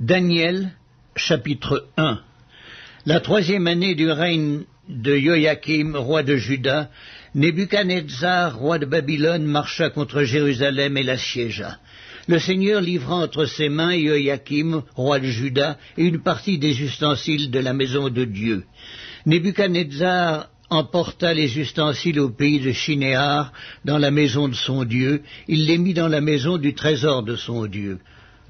Daniel, chapitre 1. La troisième année du règne de Joachim, roi de Juda, Nebuchadnezzar, roi de Babylone, marcha contre Jérusalem et l'assiégea. Le Seigneur livra entre ses mains Joachim, roi de Juda, et une partie des ustensiles de la maison de Dieu. Nebuchadnezzar emporta les ustensiles au pays de Shinéar, dans la maison de son Dieu. Il les mit dans la maison du trésor de son Dieu.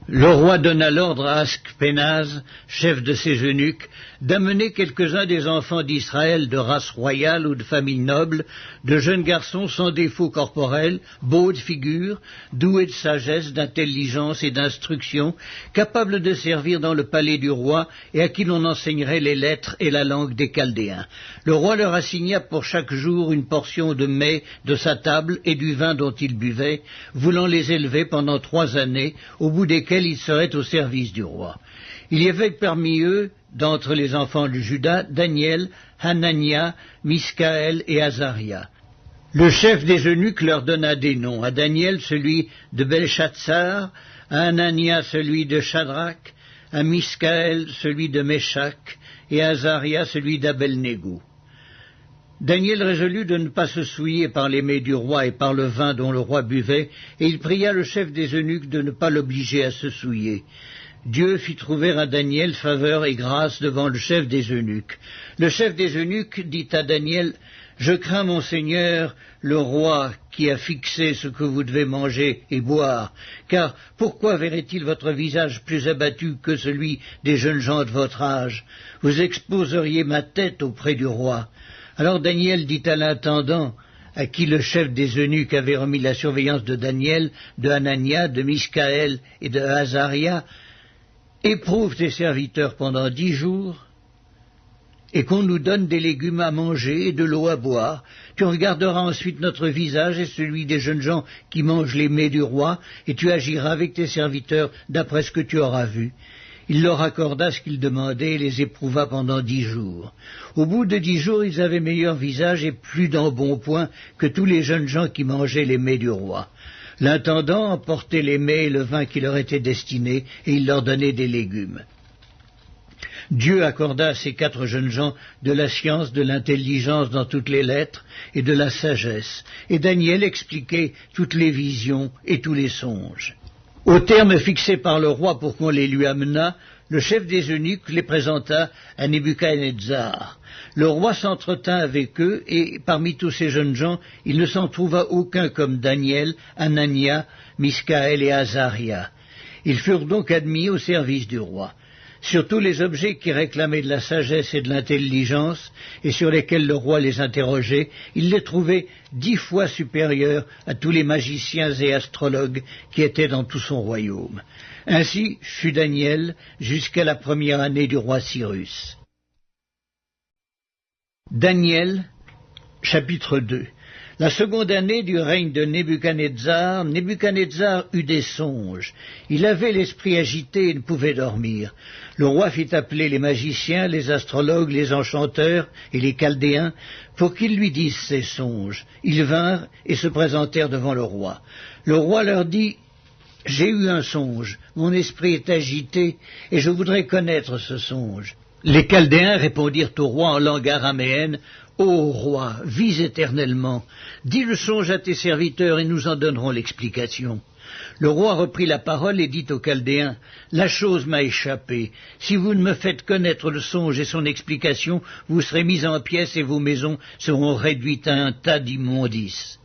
Le roi donna l'ordre à Askpenaz, chef de ses eunuques, d'amener quelques-uns des enfants d'Israël de race royale ou de famille noble, de jeunes garçons sans défaut corporel, beaux de figure, doués de sagesse, d'intelligence et d'instruction, capables de servir dans le palais du roi et à qui l'on enseignerait les lettres et la langue des Chaldéens. Le roi leur assigna pour chaque jour une portion de mets de sa table et du vin dont ils buvaient, voulant les élever pendant 3 années, au bout desquelles ils seraient au service du roi. Il y avait parmi eux, d'entre les enfants de Juda, Daniel, Hanania, Miskaël et Azaria. Le chef des eunuques leur donna des noms, à Daniel celui de Belshazzar, à Hanania celui de Shadrach, à Miskaël celui de Méshach, et à Azaria celui d'Abel-Négou. Daniel résolut de ne pas se souiller par les mets du roi et par le vin dont le roi buvait, et il pria le chef des eunuques de ne pas l'obliger à se souiller. Dieu fit trouver à Daniel faveur et grâce devant le chef des eunuques. Le chef des eunuques dit à Daniel, « Je crains mon Seigneur, le roi, qui a fixé ce que vous devez manger et boire, car pourquoi verrait-il votre visage plus abattu que celui des jeunes gens de votre âge? Vous exposeriez ma tête auprès du roi. » Alors Daniel dit à l'intendant, à qui le chef des eunuques avait remis la surveillance de Daniel, de Hanania, de Miskaël et de Azaria, « Éprouve tes serviteurs pendant 10 jours, et qu'on nous donne des légumes à manger et de l'eau à boire. Tu regarderas ensuite notre visage et celui des jeunes gens qui mangent les mets du roi, et tu agiras avec tes serviteurs d'après ce que tu auras vu. » Il leur accorda ce qu'ils demandaient et les éprouva pendant 10 jours. Au bout de 10 jours, ils avaient meilleur visage et plus d'embonpoint que tous les jeunes gens qui mangeaient les mets du roi. L'intendant emportait les mets et le vin qui leur étaient destinés, et il leur donnait des légumes. Dieu accorda à ces 4 jeunes gens de la science, de l'intelligence dans toutes les lettres et de la sagesse, et Daniel expliquait toutes les visions et tous les songes. Au terme fixé par le roi pour qu'on les lui amenât, le chef des eunuques les présenta à Nebuchadnezzar. Le roi s'entretint avec eux, et parmi tous ces jeunes gens, il ne s'en trouva aucun comme Daniel, Hanania, Miskaël et Azaria. Ils furent donc admis au service du roi. Sur tous les objets qui réclamaient de la sagesse et de l'intelligence, et sur lesquels le roi les interrogeait, il les trouvait 10 fois supérieurs à tous les magiciens et astrologues qui étaient dans tout son royaume. Ainsi fut Daniel jusqu'à la première année du roi Cyrus. Daniel, chapitre 2. La seconde année du règne de Nebuchadnezzar, Nebuchadnezzar eut des songes. Il avait l'esprit agité et ne pouvait dormir. Le roi fit appeler les magiciens, les astrologues, les enchanteurs et les Chaldéens pour qu'ils lui disent ses songes. Ils vinrent et se présentèrent devant le roi. Le roi leur dit, « J'ai eu un songe, mon esprit est agité et je voudrais connaître ce songe. » Les Chaldéens répondirent au roi en langue araméenne, « Ô roi, vis éternellement, dis le songe à tes serviteurs et nous en donnerons l'explication. » Le roi reprit la parole et dit aux Chaldéens, « La chose m'a échappé. Si vous ne me faites connaître le songe et son explication, vous serez mis en pièces et vos maisons seront réduites à un tas d'immondices.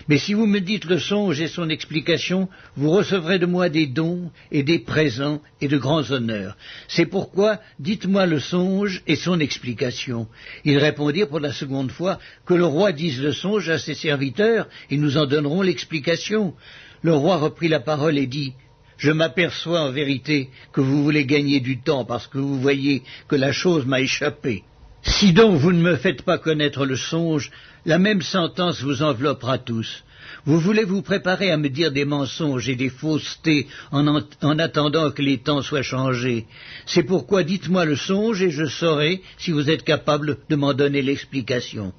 Mais si vous me dites le songe et son explication, vous recevrez de moi des dons et des présents et de grands honneurs. C'est pourquoi dites-moi le songe et son explication. » Ils répondirent pour la seconde fois, « Que le roi dise le songe à ses serviteurs et nous en donnerons l'explication. » Le roi reprit la parole et dit, « Je m'aperçois en vérité que vous voulez gagner du temps parce que vous voyez que la chose m'a échappé. Si donc vous ne me faites pas connaître le songe, la même sentence vous enveloppera tous. Vous voulez vous préparer à me dire des mensonges et des faussetés en attendant que les temps soient changés. C'est pourquoi dites-moi le songe et je saurai si vous êtes capable de m'en donner l'explication. »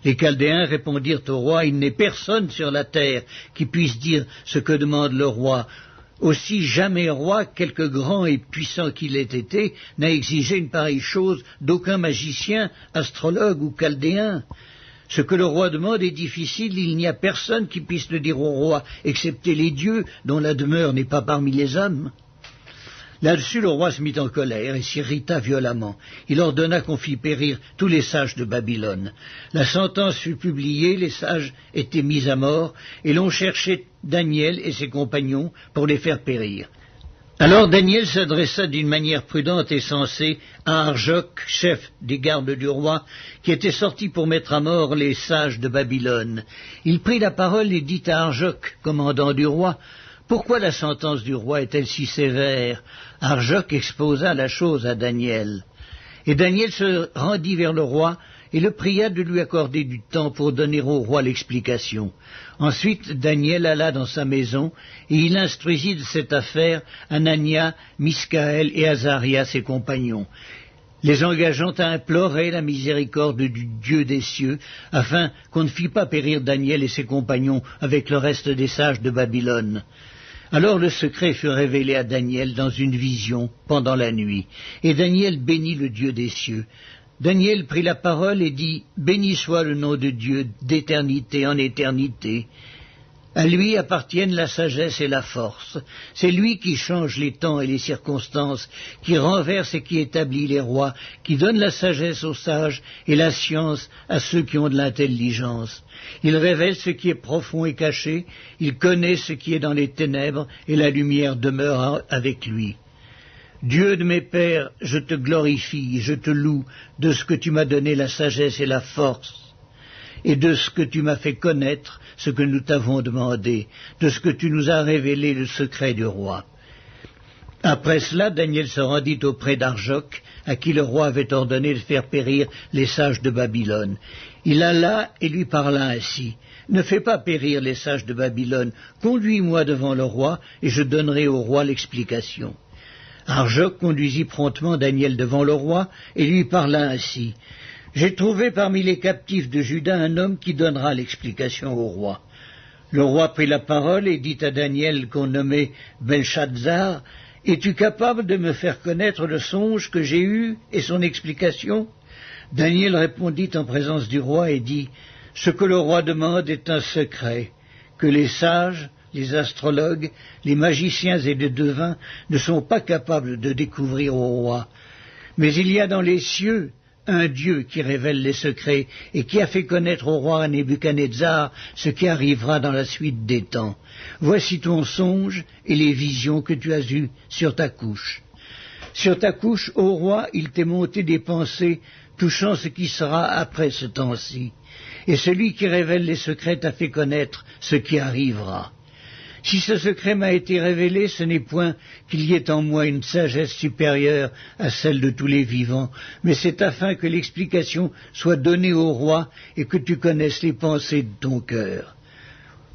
Les Chaldéens répondirent au roi, « Il n'est personne sur la terre qui puisse dire ce que demande le roi. Aussi jamais roi, quelque grand et puissant qu'il ait été, n'a exigé une pareille chose d'aucun magicien, astrologue ou chaldéen. Ce que le roi demande est difficile, il n'y a personne qui puisse le dire au roi, excepté les dieux, dont la demeure n'est pas parmi les hommes. Là-dessus, le roi se mit en colère et s'irrita violemment. Il ordonna qu'on fît périr tous les sages de Babylone. La sentence fut publiée, les sages étaient mis à mort, et l'on cherchait Daniel et ses compagnons pour les faire périr. Alors Daniel s'adressa d'une manière prudente et sensée à Arjoc, chef des gardes du roi, qui était sorti pour mettre à mort les sages de Babylone. Il prit la parole et dit à Arjoc, commandant du roi, « Pourquoi la sentence du roi est-elle si sévère ?» Arjoc exposa la chose à Daniel. Et Daniel se rendit vers le roi et le pria de lui accorder du temps pour donner au roi l'explication. Ensuite, Daniel alla dans sa maison, et il instruisit de cette affaire Anania, Miscaël et Azaria, ses compagnons, les engageant à implorer la miséricorde du Dieu des cieux, afin qu'on ne fît pas périr Daniel et ses compagnons avec le reste des sages de Babylone. Alors le secret fut révélé à Daniel dans une vision pendant la nuit, et Daniel bénit le Dieu des cieux. Daniel prit la parole et dit, « Béni soit le nom de Dieu d'éternité en éternité. À lui appartiennent la sagesse et la force. C'est lui qui change les temps et les circonstances, qui renverse et qui établit les rois, qui donne la sagesse aux sages et la science à ceux qui ont de l'intelligence. Il révèle ce qui est profond et caché, il connaît ce qui est dans les ténèbres, et la lumière demeure avec lui. Dieu de mes pères, je te glorifie, je te loue de ce que tu m'as donné la sagesse et la force, et de ce que tu m'as fait connaître ce que nous t'avons demandé, de ce que tu nous as révélé le secret du roi. » Après cela, Daniel se rendit auprès d'Arjoc, à qui le roi avait ordonné de faire périr les sages de Babylone. Il alla et lui parla ainsi, « Ne fais pas périr les sages de Babylone, conduis-moi devant le roi, et je donnerai au roi l'explication. » Arjoc conduisit promptement Daniel devant le roi, et lui parla ainsi, « J'ai trouvé parmi les captifs de Juda un homme qui donnera l'explication au roi. » Le roi prit la parole et dit à Daniel, qu'on nommait Belshazzar, « Es-tu capable de me faire connaître le songe que j'ai eu et son explication ?» Daniel répondit en présence du roi et dit, « Ce que le roi demande est un secret, que les sages, les astrologues, les magiciens et les devins ne sont pas capables de découvrir au roi. Mais il y a dans les cieux un Dieu qui révèle les secrets et qui a fait connaître au roi Nebuchadnezzar ce qui arrivera dans la suite des temps. Voici ton songe et les visions que tu as eues sur ta couche. Sur ta couche, ô roi, il t'est monté des pensées touchant ce qui sera après ce temps-ci. Et celui qui révèle les secrets t'a fait connaître ce qui arrivera. Si ce secret m'a été révélé, ce n'est point qu'il y ait en moi une sagesse supérieure à celle de tous les vivants, mais c'est afin que l'explication soit donnée au roi et que tu connaisses les pensées de ton cœur.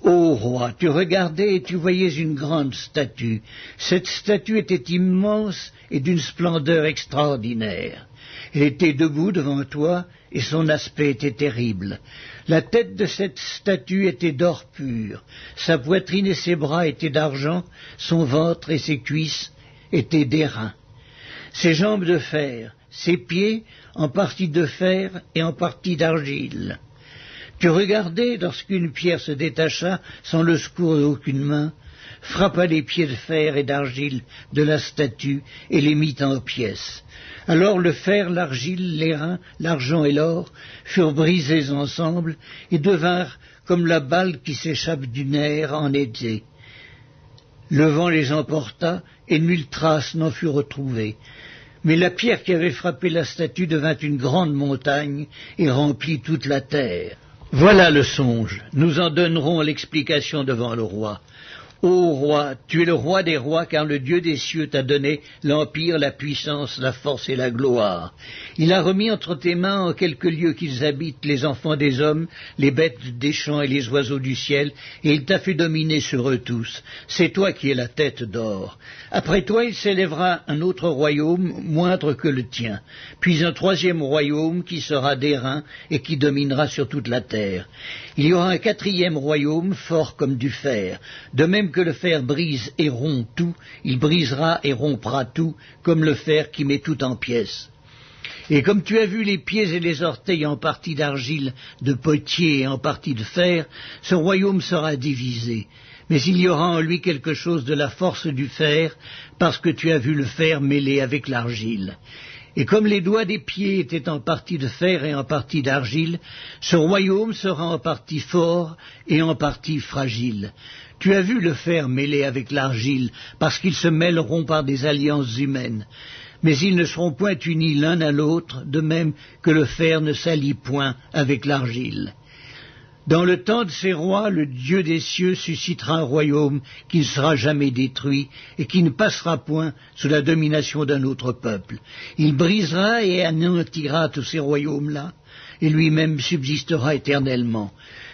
Ô roi, tu regardais et tu voyais une grande statue. Cette statue était immense et d'une splendeur extraordinaire. Elle était debout devant toi et son aspect était terrible. La tête de cette statue était d'or pur, sa poitrine et ses bras étaient d'argent, son ventre et ses cuisses étaient d'airain. Ses jambes de fer, ses pieds en partie de fer et en partie d'argile. Tu regardais lorsqu'une pierre se détacha sans le secours d'aucune main, frappa les pieds de fer et d'argile de la statue et les mit en pièces. Alors le fer, l'argile, l'airain, l'argent et l'or furent brisés ensemble et devinrent comme la balle qui s'échappe du nerf en été. Le vent les emporta et nulle trace n'en fut retrouvée. Mais la pierre qui avait frappé la statue devint une grande montagne et remplit toute la terre. Voilà le songe. Nous en donnerons l'explication devant le roi. Ô roi, tu es le roi des rois, car le Dieu des cieux t'a donné l'empire, la puissance, la force et la gloire. Il a remis entre tes mains en quelques lieux qu'ils habitent les enfants des hommes, les bêtes des champs et les oiseaux du ciel, et il t'a fait dominer sur eux tous. C'est toi qui es la tête d'or. Après toi, il s'élèvera un autre royaume, moindre que le tien, puis un troisième royaume qui sera d'airain et qui dominera sur toute la terre. Il y aura un quatrième royaume, fort comme du fer, de même que le fer brise et rompt tout, il brisera et rompra tout, comme le fer qui met tout en pièces. Et comme tu as vu les pieds et les orteils en partie d'argile, de potier et en partie de fer, ce royaume sera divisé. Mais il y aura en lui quelque chose de la force du fer, parce que tu as vu le fer mêlé avec l'argile. Et comme les doigts des pieds étaient en partie de fer et en partie d'argile, ce royaume sera en partie fort et en partie fragile. Tu as vu le fer mêlé avec l'argile, parce qu'ils se mêleront par des alliances humaines. Mais ils ne seront point unis l'un à l'autre, de même que le fer ne s'allie point avec l'argile. Dans le temps de ces rois, le Dieu des cieux suscitera un royaume qui ne sera jamais détruit et qui ne passera point sous la domination d'un autre peuple. Il brisera et anéantira tous ces royaumes-là, et lui-même subsistera éternellement.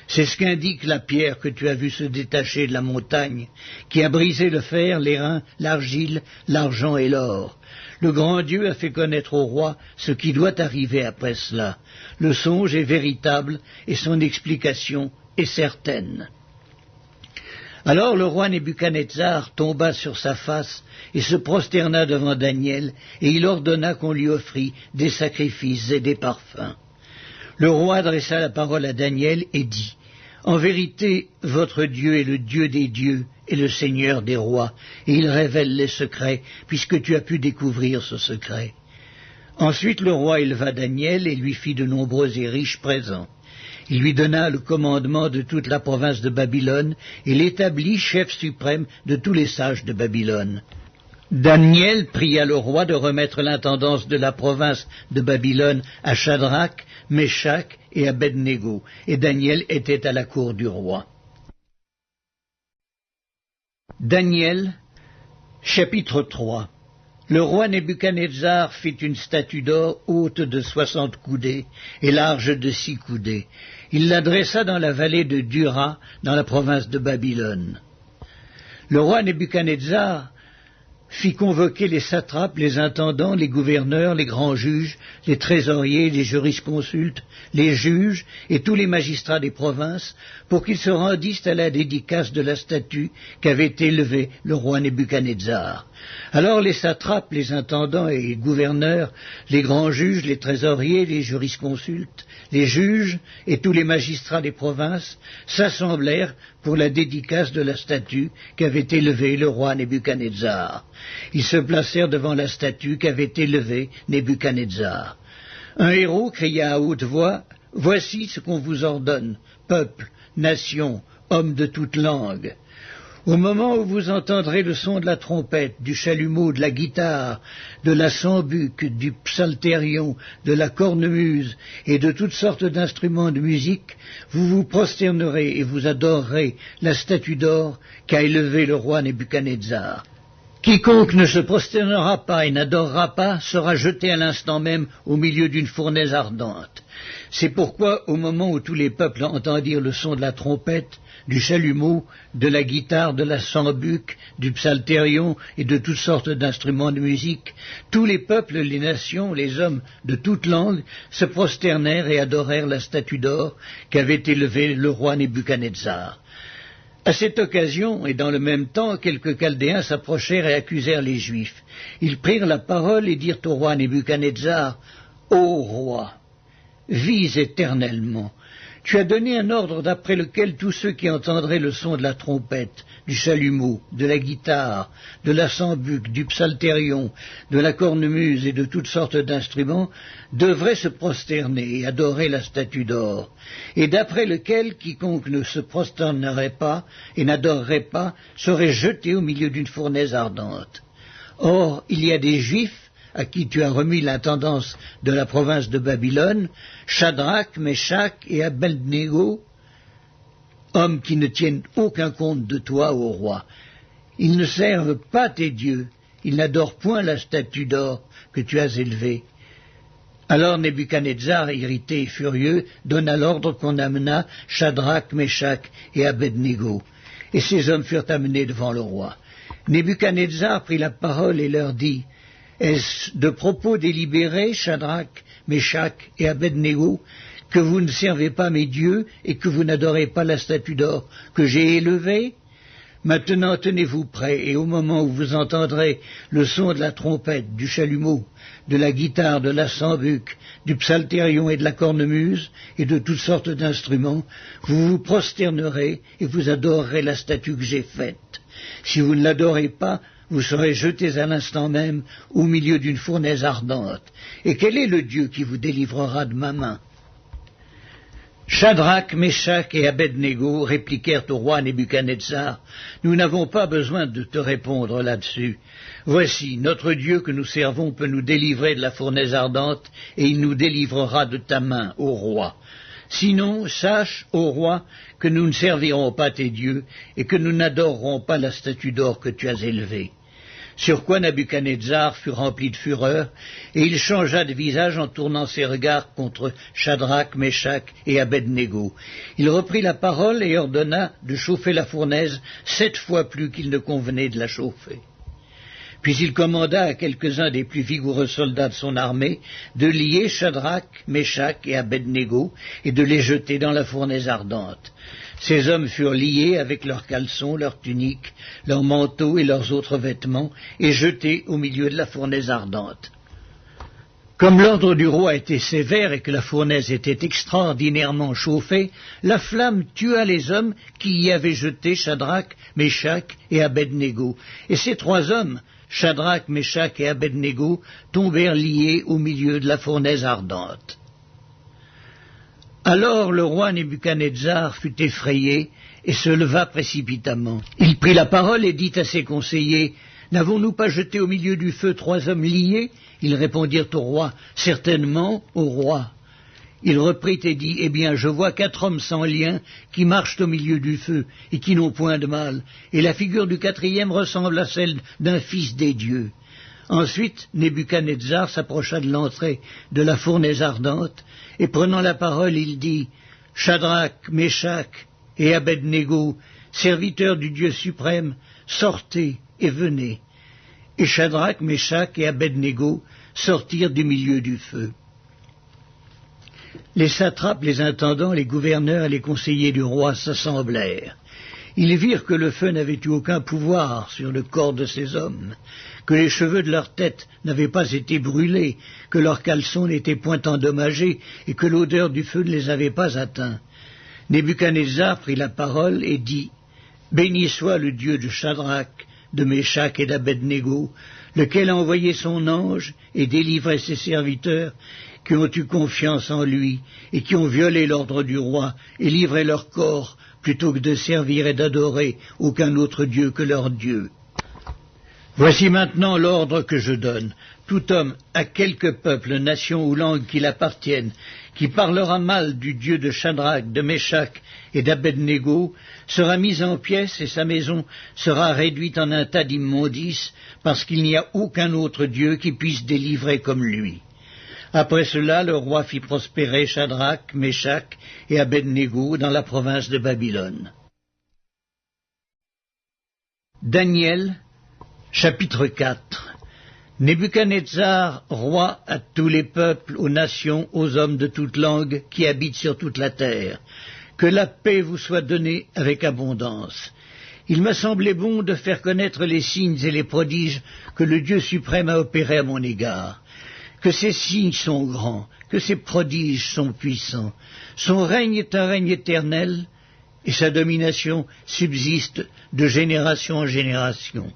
C'est ce qu'indique la pierre que tu as vue se détacher de la montagne, qui a brisé le fer, l'airain, l'argile, l'argent et l'or. Le grand Dieu a fait connaître au roi ce qui doit arriver après cela. Le songe est véritable et son explication est certaine. Alors le roi Nebuchadnezzar tomba sur sa face et se prosterna devant Daniel, et il ordonna qu'on lui offrît des sacrifices et des parfums. Le roi adressa la parole à Daniel et dit: En vérité, votre Dieu est le Dieu des dieux et le Seigneur des rois, et il révèle les secrets, puisque tu as pu découvrir ce secret. Ensuite le roi éleva Daniel et lui fit de nombreux et riches présents. Il lui donna le commandement de toute la province de Babylone et l'établit chef suprême de tous les sages de Babylone. Daniel pria le roi de remettre l'intendance de la province de Babylone à Shadrach, Meshach et Abednego, et Daniel était à la cour du roi. Daniel, chapitre 3. Le roi Nebuchadnezzar fit une statue d'or haute de 60 coudées et large de 6 coudées. Il la dressa dans la vallée de Dura, dans la province de Babylone. Le roi Nebuchadnezzar fit convoquer les satrapes, les intendants, les gouverneurs, les grands juges, les trésoriers, les jurisconsultes, les juges et tous les magistrats des provinces pour qu'ils se rendissent à la dédicace de la statue qu'avait élevée le roi Nebuchadnezzar. Alors les satrapes, les intendants et les gouverneurs, les grands juges, les trésoriers, les jurisconsultes, les juges et tous les magistrats des provinces s'assemblèrent pour la dédicace de la statue qu'avait élevée le roi Nebuchadnezzar. Ils se placèrent devant la statue qu'avait élevée Nebuchadnezzar. Un héros cria à haute voix: « Voici ce qu'on vous ordonne, peuple, nation, hommes de toute langue. Au moment où vous entendrez le son de la trompette, du chalumeau, de la guitare, de la sambuc, du psalterion, de la cornemuse et de toutes sortes d'instruments de musique, vous vous prosternerez et vous adorerez la statue d'or qu'a élevée le roi Nebuchadnezzar. Quiconque ne se prosternera pas et n'adorera pas sera jeté à l'instant même au milieu d'une fournaise ardente. C'est pourquoi, au moment où tous les peuples entendirent le son de la trompette, du chalumeau, de la guitare, de la sambuc, du psalterion et de toutes sortes d'instruments de musique, tous les peuples, les nations, les hommes de toutes langues se prosternèrent et adorèrent la statue d'or qu'avait élevée le roi Nebuchadnezzar. À cette occasion, et dans le même temps, quelques Chaldéens s'approchèrent et accusèrent les Juifs. Ils prirent la parole et dirent au roi Nebuchadnezzar: « Ô roi, vis éternellement. Tu as donné un ordre d'après lequel tous ceux qui entendraient le son de la trompette, du chalumeau, de la guitare, de la sambuc, du psalterion, de la cornemuse et de toutes sortes d'instruments devraient se prosterner et adorer la statue d'or, et d'après lequel quiconque ne se prosternerait pas et n'adorerait pas serait jeté au milieu d'une fournaise ardente. Or, il y a des Juifs à qui tu as remis l'intendance de la province de Babylone, Shadrach, Meshach et Abednego, hommes qui ne tiennent aucun compte de toi, ô roi. Ils ne servent pas tes dieux, ils n'adorent point la statue d'or que tu as élevée. Alors Nebuchadnezzar, irrité et furieux, donna l'ordre qu'on amena Shadrach, Meshach et Abednego. Et ces hommes furent amenés devant le roi. Nebuchadnezzar prit la parole et leur dit: Est-ce de propos délibérés, Shadrach, Meshach et Abednego, que vous ne servez pas mes dieux et que vous n'adorez pas la statue d'or que j'ai élevée? Maintenant tenez-vous prêts, et au moment où vous entendrez le son de la trompette, du chalumeau, de la guitare, de la sambuc, du psalterion et de la cornemuse, et de toutes sortes d'instruments, vous vous prosternerez et vous adorerez la statue que j'ai faite. Si vous ne l'adorez pas, vous serez jetés à l'instant même au milieu d'une fournaise ardente. Et quel est le Dieu qui vous délivrera de ma main? Shadrach, Meshach et Abednego répliquèrent au roi Nebuchadnezzar, « Nous n'avons pas besoin de te répondre là-dessus. Voici, notre Dieu que nous servons peut nous délivrer de la fournaise ardente, et il nous délivrera de ta main, ô roi. Sinon, sache, ô roi, que nous ne servirons pas tes dieux, et que nous n'adorerons pas la statue d'or que tu as élevée. » Sur quoi Nebuchadnezzar fut rempli de fureur, et il changea de visage en tournant ses regards contre Shadrach, Meshach et Abednego. Il reprit la parole et ordonna de chauffer la fournaise 7 fois plus qu'il ne convenait de la chauffer. Puis il commanda à quelques-uns des plus vigoureux soldats de son armée de lier Shadrach, Meshach et Abednego et de les jeter dans la fournaise ardente. Ces hommes furent liés avec leurs caleçons, leurs tuniques, leurs manteaux et leurs autres vêtements et jetés au milieu de la fournaise ardente. Comme l'ordre du roi était sévère et que la fournaise était extraordinairement chauffée, la flamme tua les hommes qui y avaient jeté Shadrach, Meshach et Abednego. Et ces 3 hommes, Shadrach, Meshach et Abednego, tombèrent liés au milieu de la fournaise ardente. Alors le roi Nebuchadnezzar fut effrayé et se leva précipitamment. Il prit la parole et dit à ses conseillers, « N'avons-nous pas jeté au milieu du feu 3 hommes liés ?» Ils répondirent au roi, « Certainement, au roi. » Il reprit et dit, « Eh bien, je vois 4 hommes sans lien qui marchent au milieu du feu et qui n'ont point de mal, et la figure du 4e ressemble à celle d'un fils des dieux. » Ensuite, Nebuchadnezzar s'approcha de l'entrée de la fournaise ardente, et prenant la parole, il dit, « Shadrach, Meshach et Abednego, serviteurs du Dieu suprême, sortez et venez. » Et Shadrach, Meshach et Abednego sortirent du milieu du feu. Les satrapes, les intendants, les gouverneurs et les conseillers du roi s'assemblèrent. Ils virent que le feu n'avait eu aucun pouvoir sur le corps de ces hommes, que les cheveux de leur tête n'avaient pas été brûlés, que leurs caleçons n'étaient point endommagés et que l'odeur du feu ne les avait pas atteints. Nebuchadnezzar prit la parole et dit, « Béni soit le Dieu de Shadrach, de Meshach et d'Abednego, lequel a envoyé son ange et délivré ses serviteurs qui ont eu confiance en lui et qui ont violé l'ordre du roi et livré leur corps plutôt que de servir et d'adorer aucun autre Dieu que leur Dieu. Voici maintenant l'ordre que je donne. Tout homme, à quelque peuple, nation ou langue qu'il appartienne, qui parlera mal du Dieu de Shadrach, de Meshach et d'Abednego, sera mis en pièces et sa maison sera réduite en un tas d'immondices, parce qu'il n'y a aucun autre Dieu qui puisse délivrer comme lui. » Après cela, le roi fit prospérer Shadrach, Meshach et Abednego dans la province de Babylone. Daniel, chapitre 4. Nebuchadnezzar, roi à tous les peuples, aux nations, aux hommes de toute langue qui habitent sur toute la terre. Que la paix vous soit donnée avec abondance. Il m'a semblé bon de faire connaître les signes et les prodiges que le Dieu suprême a opérés à mon égard. Que ces signes sont grands, que ces prodiges sont puissants. Son règne est un règne éternel, et sa domination subsiste de génération en génération.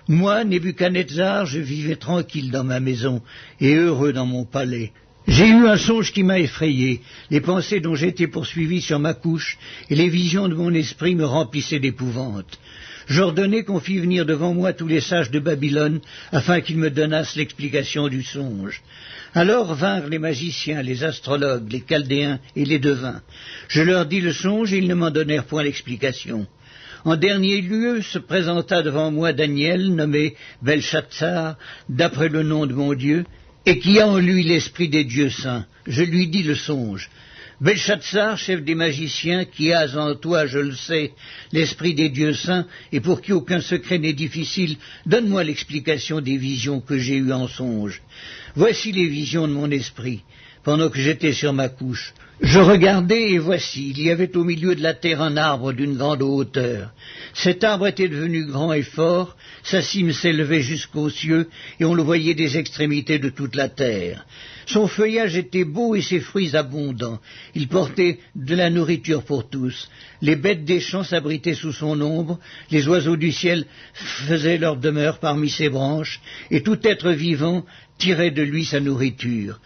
Moi, Nebuchadnezzar, je vivais tranquille dans ma maison, et heureux dans mon palais. J'ai eu un songe qui m'a effrayé, les pensées dont j'étais poursuivi sur ma couche, et les visions de mon esprit me remplissaient d'épouvante. J'ordonnai qu'on fît venir devant moi tous les sages de Babylone, afin qu'ils me donnassent l'explication du songe. Alors vinrent les magiciens, les astrologues, les chaldéens et les devins. Je leur dis le songe et ils ne m'en donnèrent point l'explication. En dernier lieu se présenta devant moi Daniel, nommé Belchatsar, d'après le nom de mon Dieu, et qui a en lui l'esprit des dieux saints. Je lui dis le songe. Belchatsar, chef des magiciens, qui as en toi, je le sais, l'esprit des dieux saints, et pour qui aucun secret n'est difficile, donne-moi l'explication des visions que j'ai eues en songe. Voici les visions de mon esprit. pendant que j'étais sur ma couche. Je regardais, et voici, il y avait au milieu de la terre un arbre d'une grande hauteur. Cet arbre était devenu grand et fort, sa cime s'élevait jusqu'aux cieux, et on le voyait des extrémités de toute la terre. Son feuillage était beau et ses fruits abondants. Il portait de la nourriture pour tous. Les bêtes des champs s'abritaient sous son ombre, les oiseaux du ciel faisaient leur demeure parmi ses branches, et tout être vivant tirait de lui sa nourriture.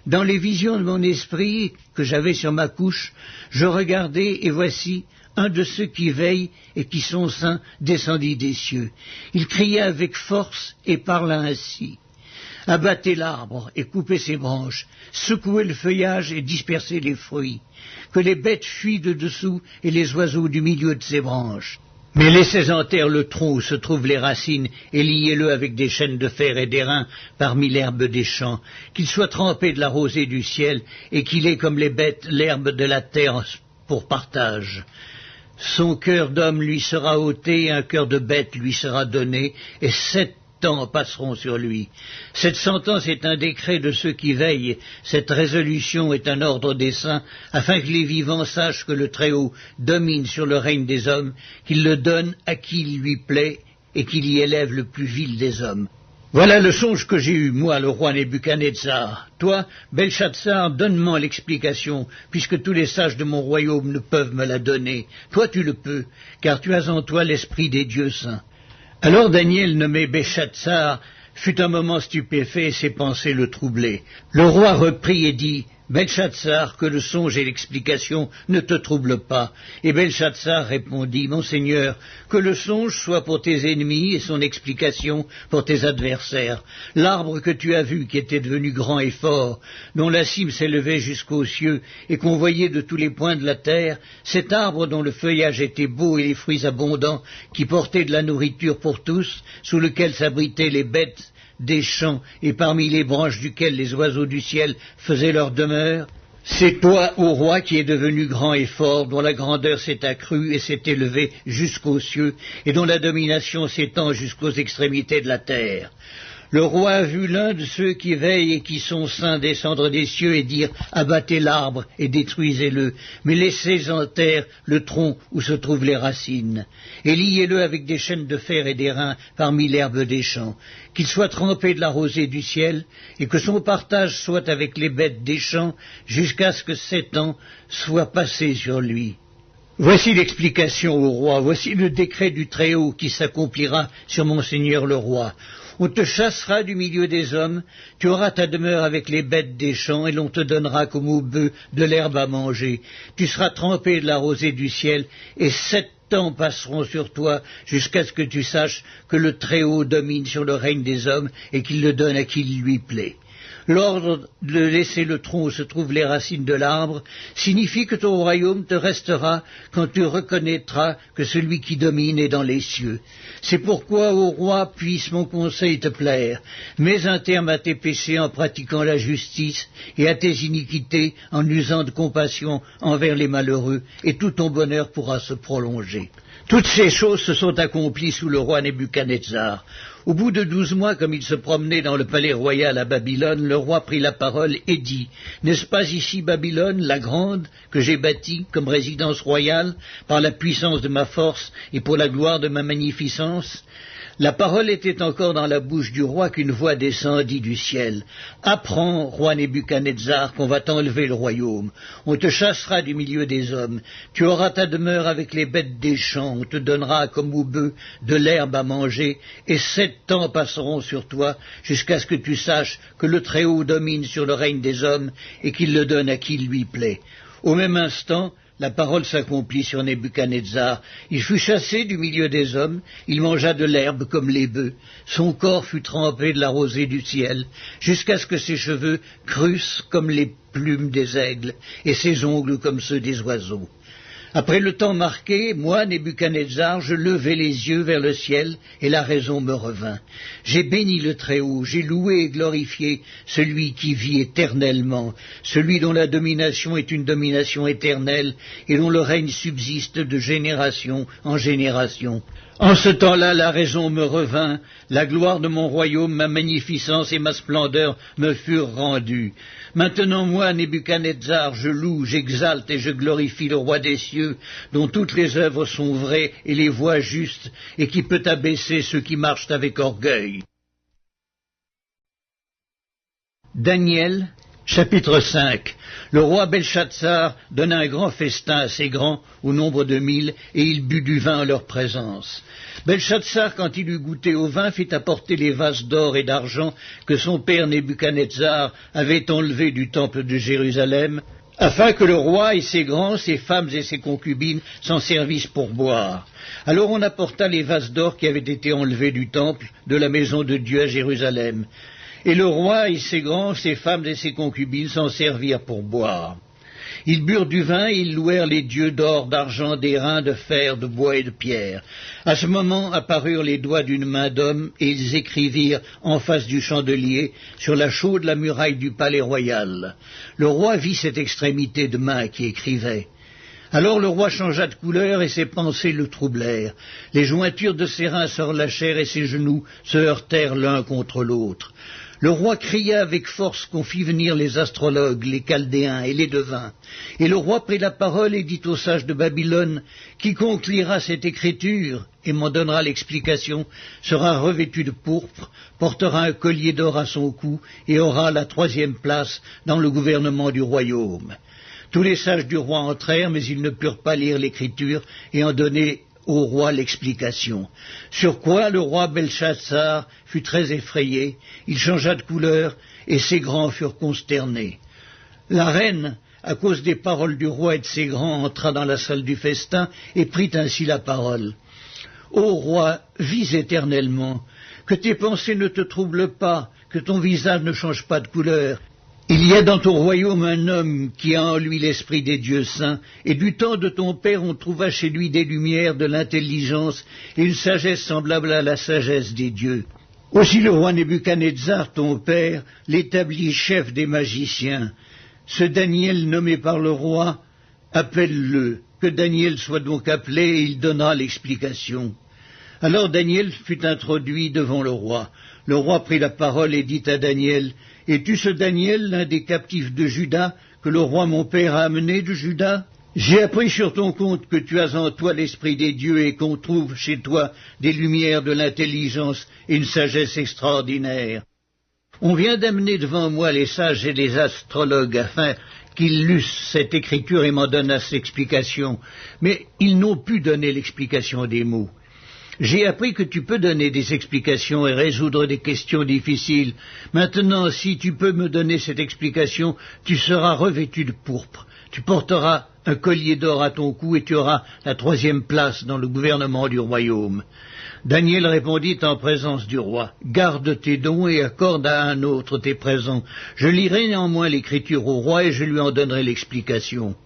Dans les visions de mon esprit que j'avais sur ma couche, je regardais, et voici, un de ceux qui veillent et qui sont saints descendit des cieux. Il criait avec force et parla ainsi. Abattez l'arbre et coupez ses branches, secouez le feuillage et dispersez les fruits, que les bêtes fuient de dessous et les oiseaux du milieu de ses branches. Mais laissez en terre le tronc où se trouvent les racines et liez-le avec des chaînes de fer et d'airain parmi l'herbe des champs, qu'il soit trempé de la rosée du ciel et qu'il ait comme les bêtes l'herbe de la terre pour partage. Son cœur d'homme lui sera ôté et un cœur de bête lui sera donné, et 7 ans passeront sur lui. Cette sentence est un décret de ceux qui veillent, cette résolution est un ordre des saints, afin que les vivants sachent que le Très-Haut domine sur le règne des hommes, qu'il le donne à qui il lui plaît, et qu'il y élève le plus vil des hommes. Voilà le songe que j'ai eu, moi, le roi Nebuchadnezzar. Toi, Belshazzar, donne-moi l'explication, puisque tous les sages de mon royaume ne peuvent me la donner. Toi, tu le peux, car tu as en toi l'esprit des dieux saints. Alors Daniel, nommé Belshazzar, fut un moment stupéfait et ses pensées le troublaient. Le roi reprit et dit, « Belshazzar, que le songe et l'explication ne te troublent pas. » Et Belshazzar répondit, « Mon Seigneur, que le songe soit pour tes ennemis et son explication pour tes adversaires. L'arbre que tu as vu, qui était devenu grand et fort, dont la cime s'élevait jusqu'aux cieux et qu'on voyait de tous les points de la terre, cet arbre dont le feuillage était beau et les fruits abondants, qui portait de la nourriture pour tous, sous lequel s'abritaient les bêtes des champs et parmi les branches duquel les oiseaux du ciel faisaient leur demeure, c'est toi, ô roi, qui es devenu grand et fort, dont la grandeur s'est accrue et s'est élevée jusqu'aux cieux, et dont la domination s'étend jusqu'aux extrémités de la terre. Le roi a vu l'un de ceux qui veillent et qui sont saints descendre des cieux et dire « Abattez l'arbre et détruisez-le, mais laissez en terre le tronc où se trouvent les racines, et liez-le avec des chaînes de fer et d'airain parmi l'herbe des champs, qu'il soit trempé de la rosée du ciel, et que son partage soit avec les bêtes des champs, jusqu'à ce que 7 ans soient passés sur lui. » Voici l'explication au roi, voici le décret du Très-Haut qui s'accomplira sur mon seigneur le roi. On te chassera du milieu des hommes, tu auras ta demeure avec les bêtes des champs, et l'on te donnera comme aux bœufs de l'herbe à manger. Tu seras trempé de la rosée du ciel, et 7 ans passeront sur toi, jusqu'à ce que tu saches que le Très-Haut domine sur le règne des hommes, et qu'il le donne à qui il lui plaît. L'ordre de laisser le tronc où se trouvent les racines de l'arbre signifie que ton royaume te restera quand tu reconnaîtras que celui qui domine est dans les cieux. C'est pourquoi, ô roi, puisse mon conseil te plaire. Mets un terme à tes péchés en pratiquant la justice et à tes iniquités en usant de compassion envers les malheureux, et tout ton bonheur pourra se prolonger. Toutes ces choses se sont accomplies sous le roi Nebuchadnezzar. Au bout de 12 mois, comme il se promenait dans le palais royal à Babylone, le roi prit la parole et dit « N'est-ce pas ici Babylone, la grande, que j'ai bâtie comme résidence royale, par la puissance de ma force et pour la gloire de ma magnificence ?» La parole était encore dans la bouche du roi qu'une voix descendit du ciel. « Apprends, roi Nebuchadnezzar, qu'on va t'enlever le royaume. On te chassera du milieu des hommes. Tu auras ta demeure avec les bêtes des champs. On te donnera, comme aux bœufs, de l'herbe à manger. Et 7 ans passeront sur toi, jusqu'à ce que tu saches que le Très-Haut domine sur le règne des hommes et qu'il le donne à qui lui plaît. » Au même instant, la parole s'accomplit sur Nebuchadnezzar. Il fut chassé du milieu des hommes, il mangea de l'herbe comme les bœufs. Son corps fut trempé de la rosée du ciel, jusqu'à ce que ses cheveux crussent comme les plumes des aigles, et ses ongles comme ceux des oiseaux. Après le temps marqué, moi, Nebuchadnezzar, je levai les yeux vers le ciel, et la raison me revint. J'ai béni le Très-Haut, j'ai loué et glorifié celui qui vit éternellement, celui dont la domination est une domination éternelle, et dont le règne subsiste de génération en génération. En ce temps-là, la raison me revint, la gloire de mon royaume, ma magnificence et ma splendeur me furent rendues. Maintenant, moi, Nebuchadnezzar, je loue, j'exalte et je glorifie le roi des cieux, dont toutes les œuvres sont vraies et les voies justes, et qui peut abaisser ceux qui marchent avec orgueil. Daniel, chapitre 5. Le roi Belshazzar donna un grand festin à ses grands, au nombre de 1000, et il but du vin en leur présence. Belshazzar, quand il eut goûté au vin, fit apporter les vases d'or et d'argent que son père Nebuchadnezzar avait enlevés du temple de Jérusalem, afin que le roi et ses grands, ses femmes et ses concubines s'en servissent pour boire. Alors on apporta les vases d'or qui avaient été enlevés du temple de la maison de Dieu à Jérusalem. Et le roi et ses grands, ses femmes et ses concubines s'en servirent pour boire. Ils burent du vin et ils louèrent les dieux d'or, d'argent, d'airain, de fer, de bois et de pierre. À ce moment apparurent les doigts d'une main d'homme et ils écrivirent en face du chandelier sur la chaude la muraille du palais royal. Le roi vit cette extrémité de main qui écrivait. Alors le roi changea de couleur et ses pensées le troublèrent. Les jointures de ses reins se relâchèrent et ses genoux se heurtèrent l'un contre l'autre. Le roi cria avec force qu'on fit venir les astrologues, les chaldéens et les devins. Et le roi prit la parole et dit aux sages de Babylone, « Quiconque lira cette écriture et m'en donnera l'explication sera revêtu de pourpre, portera un collier d'or à son cou et aura la 3e place dans le gouvernement du royaume. » Tous les sages du roi entrèrent, mais ils ne purent pas lire l'écriture et en donner au roi l'explication. Sur quoi le roi Belshazzar fut très effrayé, il changea de couleur, et ses grands furent consternés. La reine, à cause des paroles du roi et de ses grands, entra dans la salle du festin et prit ainsi la parole. « Ô roi, vis éternellement, que tes pensées ne te troublent pas, que ton visage ne change pas de couleur. Il y a dans ton royaume un homme qui a en lui l'esprit des dieux saints, et du temps de ton père on trouva chez lui des lumières, de l'intelligence, et une sagesse semblable à la sagesse des dieux. Aussi le roi Nebuchadnezzar, ton père, l'établit chef des magiciens. Ce Daniel nommé par le roi, appelle-le, que Daniel soit donc appelé, et il donnera l'explication. » Alors Daniel fut introduit devant le roi. Le roi prit la parole et dit à Daniel, « Es-tu ce Daniel, l'un des captifs de Juda, que le roi mon père a amené de Juda? J'ai appris sur ton compte que tu as en toi l'esprit des dieux et qu'on trouve chez toi des lumières de l'intelligence et une sagesse extraordinaire. On vient d'amener devant moi les sages et les astrologues afin qu'ils lussent cette écriture et m'en donnassent l'explication, mais ils n'ont pu donner l'explication des mots. J'ai appris que tu peux donner des explications et résoudre des questions difficiles. Maintenant, si tu peux me donner cette explication, tu seras revêtu de pourpre. Tu porteras un collier d'or à ton cou et tu auras la 3e place dans le gouvernement du royaume. » Daniel répondit en présence du roi, « Garde tes dons et accorde à un autre tes présents. Je lirai néanmoins l'écriture au roi et je lui en donnerai l'explication. »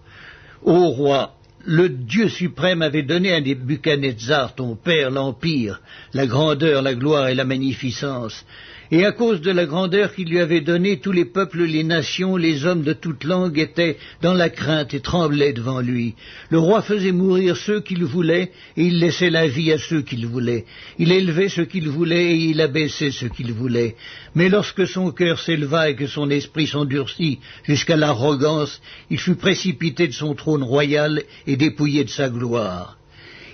Ô roi, le Dieu suprême avait donné à Nebuchadnezzar, ton père, l'empire, la grandeur, la gloire et la magnificence. Et à cause de la grandeur qu'il lui avait donnée, tous les peuples, les nations, les hommes de toute langue étaient dans la crainte et tremblaient devant lui. Le roi faisait mourir ceux qu'il voulait, et il laissait la vie à ceux qu'il voulait. Il élevait ceux qu'il voulait, et il abaissait ceux qu'il voulait. Mais lorsque son cœur s'éleva et que son esprit s'endurcit jusqu'à l'arrogance, il fut précipité de son trône royal et dépouillé de sa gloire.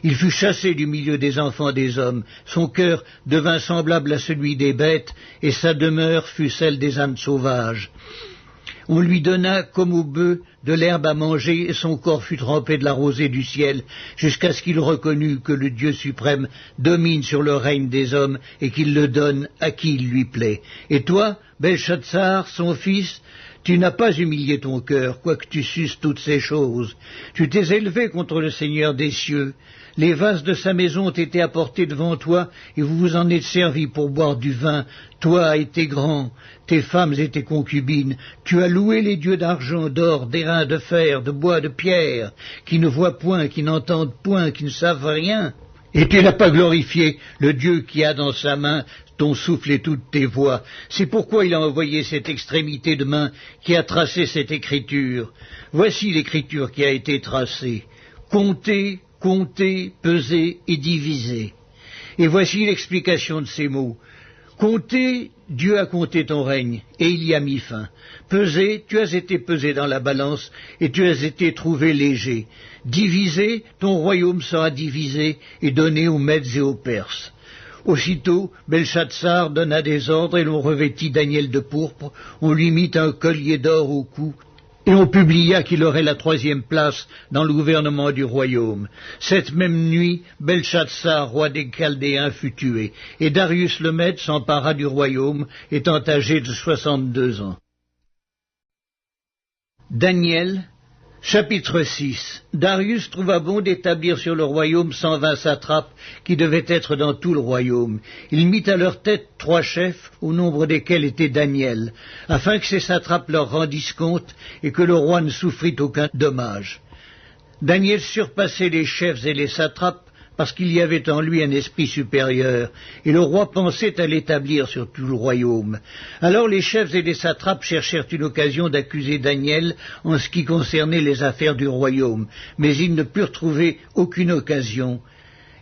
Il fut chassé du milieu des enfants des hommes, son cœur devint semblable à celui des bêtes, et sa demeure fut celle des ânes sauvages. On lui donna, comme au bœuf, de l'herbe à manger, et son corps fut trempé de la rosée du ciel, jusqu'à ce qu'il reconnût que le Dieu suprême domine sur le règne des hommes, et qu'il le donne à qui il lui plaît. Et toi, Belshazzar, son fils, tu n'as pas humilié ton cœur, quoique tu susses toutes ces choses. Tu t'es élevé contre le Seigneur des cieux. Les vases de sa maison ont été apportés devant toi, et vous vous en êtes servis pour boire du vin, toi et tes grands, tes femmes et tes concubines. Tu as loué les dieux d'argent, d'or, d'airain, de fer, de bois, de pierre, qui ne voient point, qui n'entendent point, qui ne savent rien. Et tu n'as pas glorifié le Dieu qui a dans sa main ton souffle et toutes tes voix. C'est pourquoi il a envoyé cette extrémité de main qui a tracé cette écriture. Voici l'écriture qui a été tracée. Comptez, comptez, pesez et divisez. Et voici l'explication de ces mots. Compter, Dieu a compté ton règne, et il y a mis fin. Peser, tu as été pesé dans la balance, et tu as été trouvé léger. Divisé, ton royaume sera divisé, et donné aux Mèdes et aux Perses. Aussitôt, Belchatsar donna des ordres, et l'on revêtit Daniel de pourpre, on lui mit un collier d'or au cou, et on publia qu'il aurait la 3e place dans le gouvernement du royaume. Cette même nuit, Belchatsar, roi des Chaldéens, fut tué, et Darius le Mède s'empara du royaume, étant âgé de 62 ans. Daniel, chapitre 6. Darius trouva bon d'établir sur le royaume 120 satrapes qui devaient être dans tout le royaume. Il mit à leur tête 3 chefs, au nombre desquels était Daniel, afin que ces satrapes leur rendissent compte et que le roi ne souffrit aucun dommage. Daniel surpassait les chefs et les satrapes parce qu'il y avait en lui un esprit supérieur, et le roi pensait à l'établir sur tout le royaume. Alors les chefs et les satrapes cherchèrent une occasion d'accuser Daniel en ce qui concernait les affaires du royaume, mais ils ne purent trouver aucune occasion.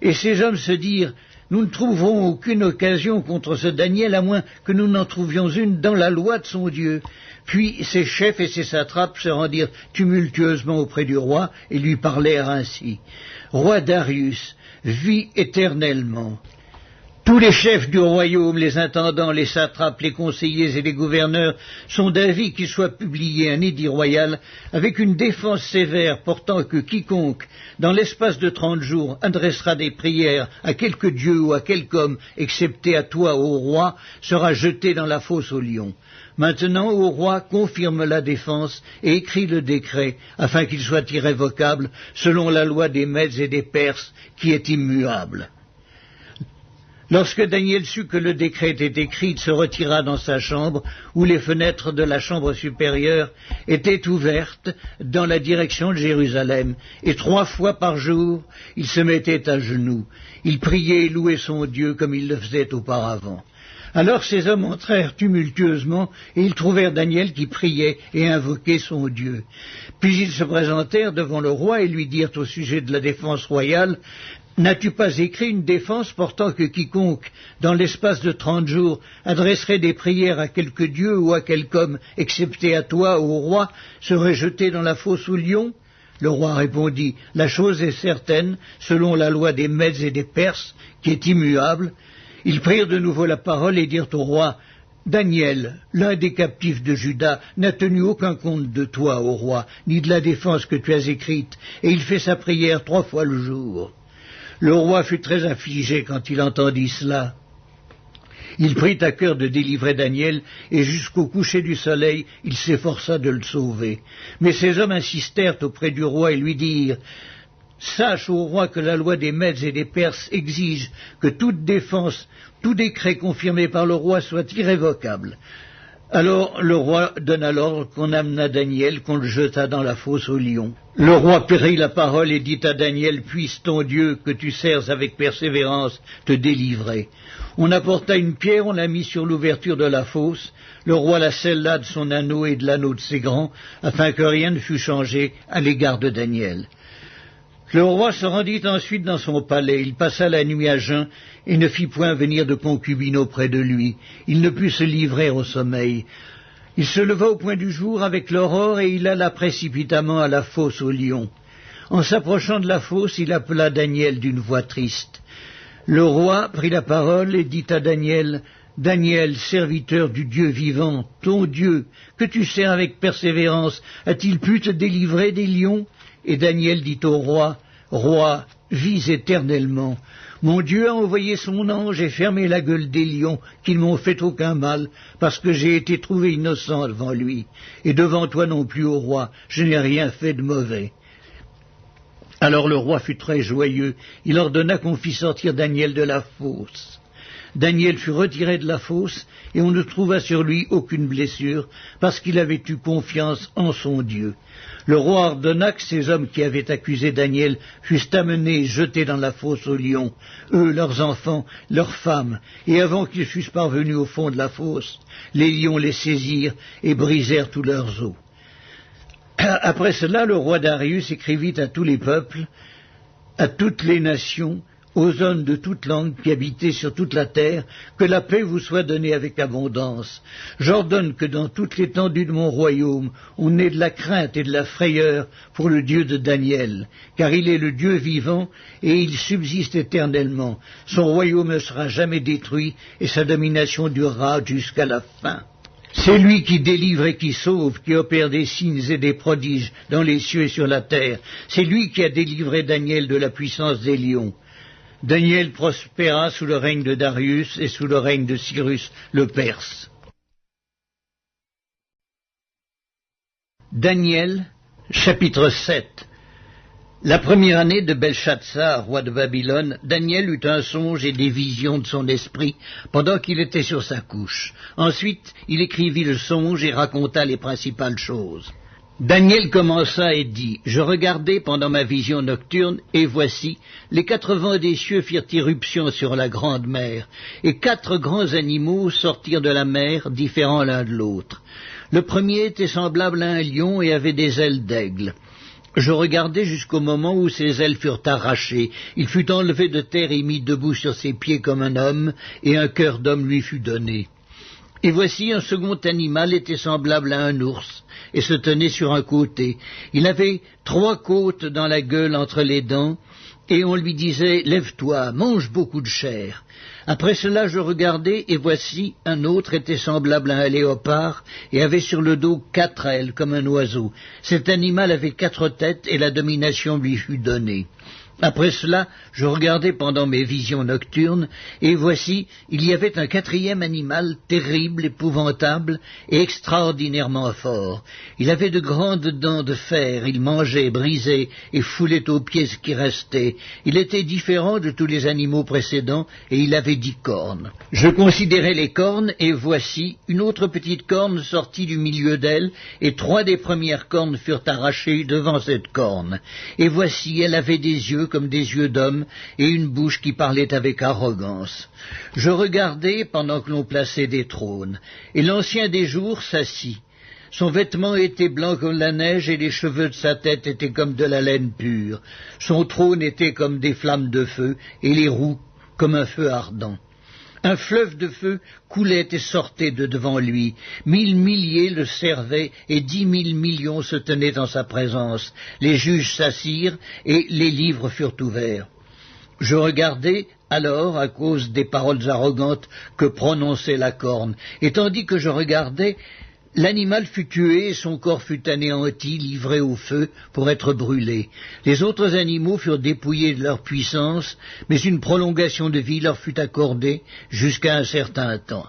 Et ces hommes se dirent, « Nous ne trouverons aucune occasion contre ce Daniel, à moins que nous n'en trouvions une dans la loi de son Dieu. » Puis ces chefs et ces satrapes se rendirent tumultueusement auprès du roi et lui parlèrent ainsi. « Roi Darius, vis éternellement. Tous les chefs du royaume, les intendants, les satrapes, les conseillers et les gouverneurs sont d'avis qu'il soit publié un édit royal avec une défense sévère portant que quiconque, dans l'espace de 30 jours, adressera des prières à quelque dieu ou à quelque homme, excepté à toi, ô roi, sera jeté dans la fosse aux lions. Maintenant, ô roi, confirme la défense et écris le décret, afin qu'il soit irrévocable, selon la loi des Mèdes et des Perses, qui est immuable. » Lorsque Daniel sut que le décret était écrit, il se retira dans sa chambre, où les fenêtres de la chambre supérieure étaient ouvertes dans la direction de Jérusalem, et 3 fois par jour, il se mettait à genoux. Il priait et louait son Dieu comme il le faisait auparavant. Alors ces hommes entrèrent tumultueusement, et ils trouvèrent Daniel qui priait et invoquait son Dieu. Puis ils se présentèrent devant le roi et lui dirent au sujet de la défense royale, « N'as-tu pas écrit une défense portant que quiconque, dans l'espace de 30 jours, adresserait des prières à quelque dieu ou à quelque homme, excepté à toi, ô roi, serait jeté dans la fosse aux lions ?» Le roi répondit, « La chose est certaine, selon la loi des Mèdes et des Perses, qui est immuable. » Ils prirent de nouveau la parole et dirent au roi, « Daniel, l'un des captifs de Juda, n'a tenu aucun compte de toi, ô roi, ni de la défense que tu as écrite, et il fait sa prière 3 fois le jour. » Le roi fut très affligé quand il entendit cela. Il prit à cœur de délivrer Daniel, et jusqu'au coucher du soleil, il s'efforça de le sauver. Mais ces hommes insistèrent auprès du roi et lui dirent, « Sache, ô roi, que la loi des Mèdes et des Perses exige que toute défense, tout décret confirmé par le roi soit irrévocable. » Alors le roi donna l'ordre qu'on amena Daniel, qu'on le jeta dans la fosse aux lions. Le roi prit la parole et dit à Daniel, « Puisse ton Dieu, que tu sers avec persévérance, te délivrer. » On apporta une pierre, on la mit sur l'ouverture de la fosse. Le roi la scella de son anneau et de l'anneau de ses grands, afin que rien ne fût changé à l'égard de Daniel. Le roi se rendit ensuite dans son palais. Il passa la nuit à jeun et ne fit point venir de concubine auprès de lui. Il ne put se livrer au sommeil. Il se leva au point du jour avec l'aurore et il alla précipitamment à la fosse aux lions. En s'approchant de la fosse, il appela Daniel d'une voix triste. Le roi prit la parole et dit à Daniel, « Daniel, serviteur du Dieu vivant, ton Dieu, que tu sers avec persévérance, a-t-il pu te délivrer des lions ?» Et Daniel dit au roi, « Roi, vis éternellement. Mon Dieu a envoyé son ange et fermé la gueule des lions, qui ne m'ont fait aucun mal, parce que j'ai été trouvé innocent devant lui. Et devant toi non plus, ô roi, je n'ai rien fait de mauvais. » Alors le roi fut très joyeux. Il ordonna qu'on fît sortir Daniel de la fosse. Daniel fut retiré de la fosse, et on ne trouva sur lui aucune blessure, parce qu'il avait eu confiance en son Dieu. Le roi ordonna que ces hommes qui avaient accusé Daniel fussent amenés et jetés dans la fosse aux lions, eux, leurs enfants, leurs femmes, et avant qu'ils fussent parvenus au fond de la fosse, les lions les saisirent et brisèrent tous leurs os. Après cela, le roi Darius écrivit à tous les peuples, à toutes les nations, aux hommes de toute langue qui habitez sur toute la terre, que la paix vous soit donnée avec abondance. J'ordonne que dans toute l'étendue de mon royaume, on ait de la crainte et de la frayeur pour le Dieu de Daniel, car il est le Dieu vivant et il subsiste éternellement. Son royaume ne sera jamais détruit et sa domination durera jusqu'à la fin. C'est lui qui délivre et qui sauve, qui opère des signes et des prodiges dans les cieux et sur la terre. C'est lui qui a délivré Daniel de la puissance des lions. Daniel prospéra sous le règne de Darius et sous le règne de Cyrus le Perse. Daniel, chapitre 7. La première année de Belshazzar, roi de Babylone, Daniel eut un songe et des visions de son esprit pendant qu'il était sur sa couche. Ensuite, il écrivit le songe et raconta les principales choses. Daniel commença et dit, « Je regardai pendant ma vision nocturne, et voici, les 4 vents des cieux firent irruption sur la grande mer, et 4 grands animaux sortirent de la mer, différents l'un de l'autre. Le premier était semblable à un lion et avait des ailes d'aigle. Je regardai jusqu'au moment où ses ailes furent arrachées. Il fut enlevé de terre et mis debout sur ses pieds comme un homme, et un cœur d'homme lui fut donné. Et voici un second animal était semblable à un ours, et se tenait sur un côté. Il avait 3 côtes dans la gueule entre les dents, et on lui disait « Lève-toi, mange beaucoup de chair ». Après cela je regardai, et voici un autre était semblable à un léopard, et avait sur le dos 4 ailes comme un oiseau. Cet animal avait 4 têtes, et la domination lui fut donnée. Après cela, je regardai pendant mes visions nocturnes, et voici, il y avait un 4e animal, terrible, épouvantable, et extraordinairement fort. Il avait de grandes dents de fer, il mangeait, brisait, et foulait aux pieds ce qui restait. Il était différent de tous les animaux précédents, et il avait 10 cornes. Je considérai les cornes, et voici, une autre petite corne sortit du milieu d'elle, et 3 des premières cornes furent arrachées devant cette corne. Et voici, elle avait des yeux comme des yeux d'homme, et une bouche qui parlait avec arrogance. Je regardai pendant que l'on plaçait des trônes, et l'ancien des jours s'assit. Son vêtement était blanc comme la neige, et les cheveux de sa tête étaient comme de la laine pure. Son trône était comme des flammes de feu, et les roues comme un feu ardent. Un fleuve de feu coulait et sortait de devant lui. 1000 milliers le servaient et 10 000 millions se tenaient en sa présence. Les juges s'assirent et les livres furent ouverts. Je regardai alors à cause des paroles arrogantes que prononçait la corne, et tandis que je regardais, l'animal fut tué et son corps fut anéanti, livré au feu pour être brûlé. Les autres animaux furent dépouillés de leur puissance, mais une prolongation de vie leur fut accordée jusqu'à un certain temps.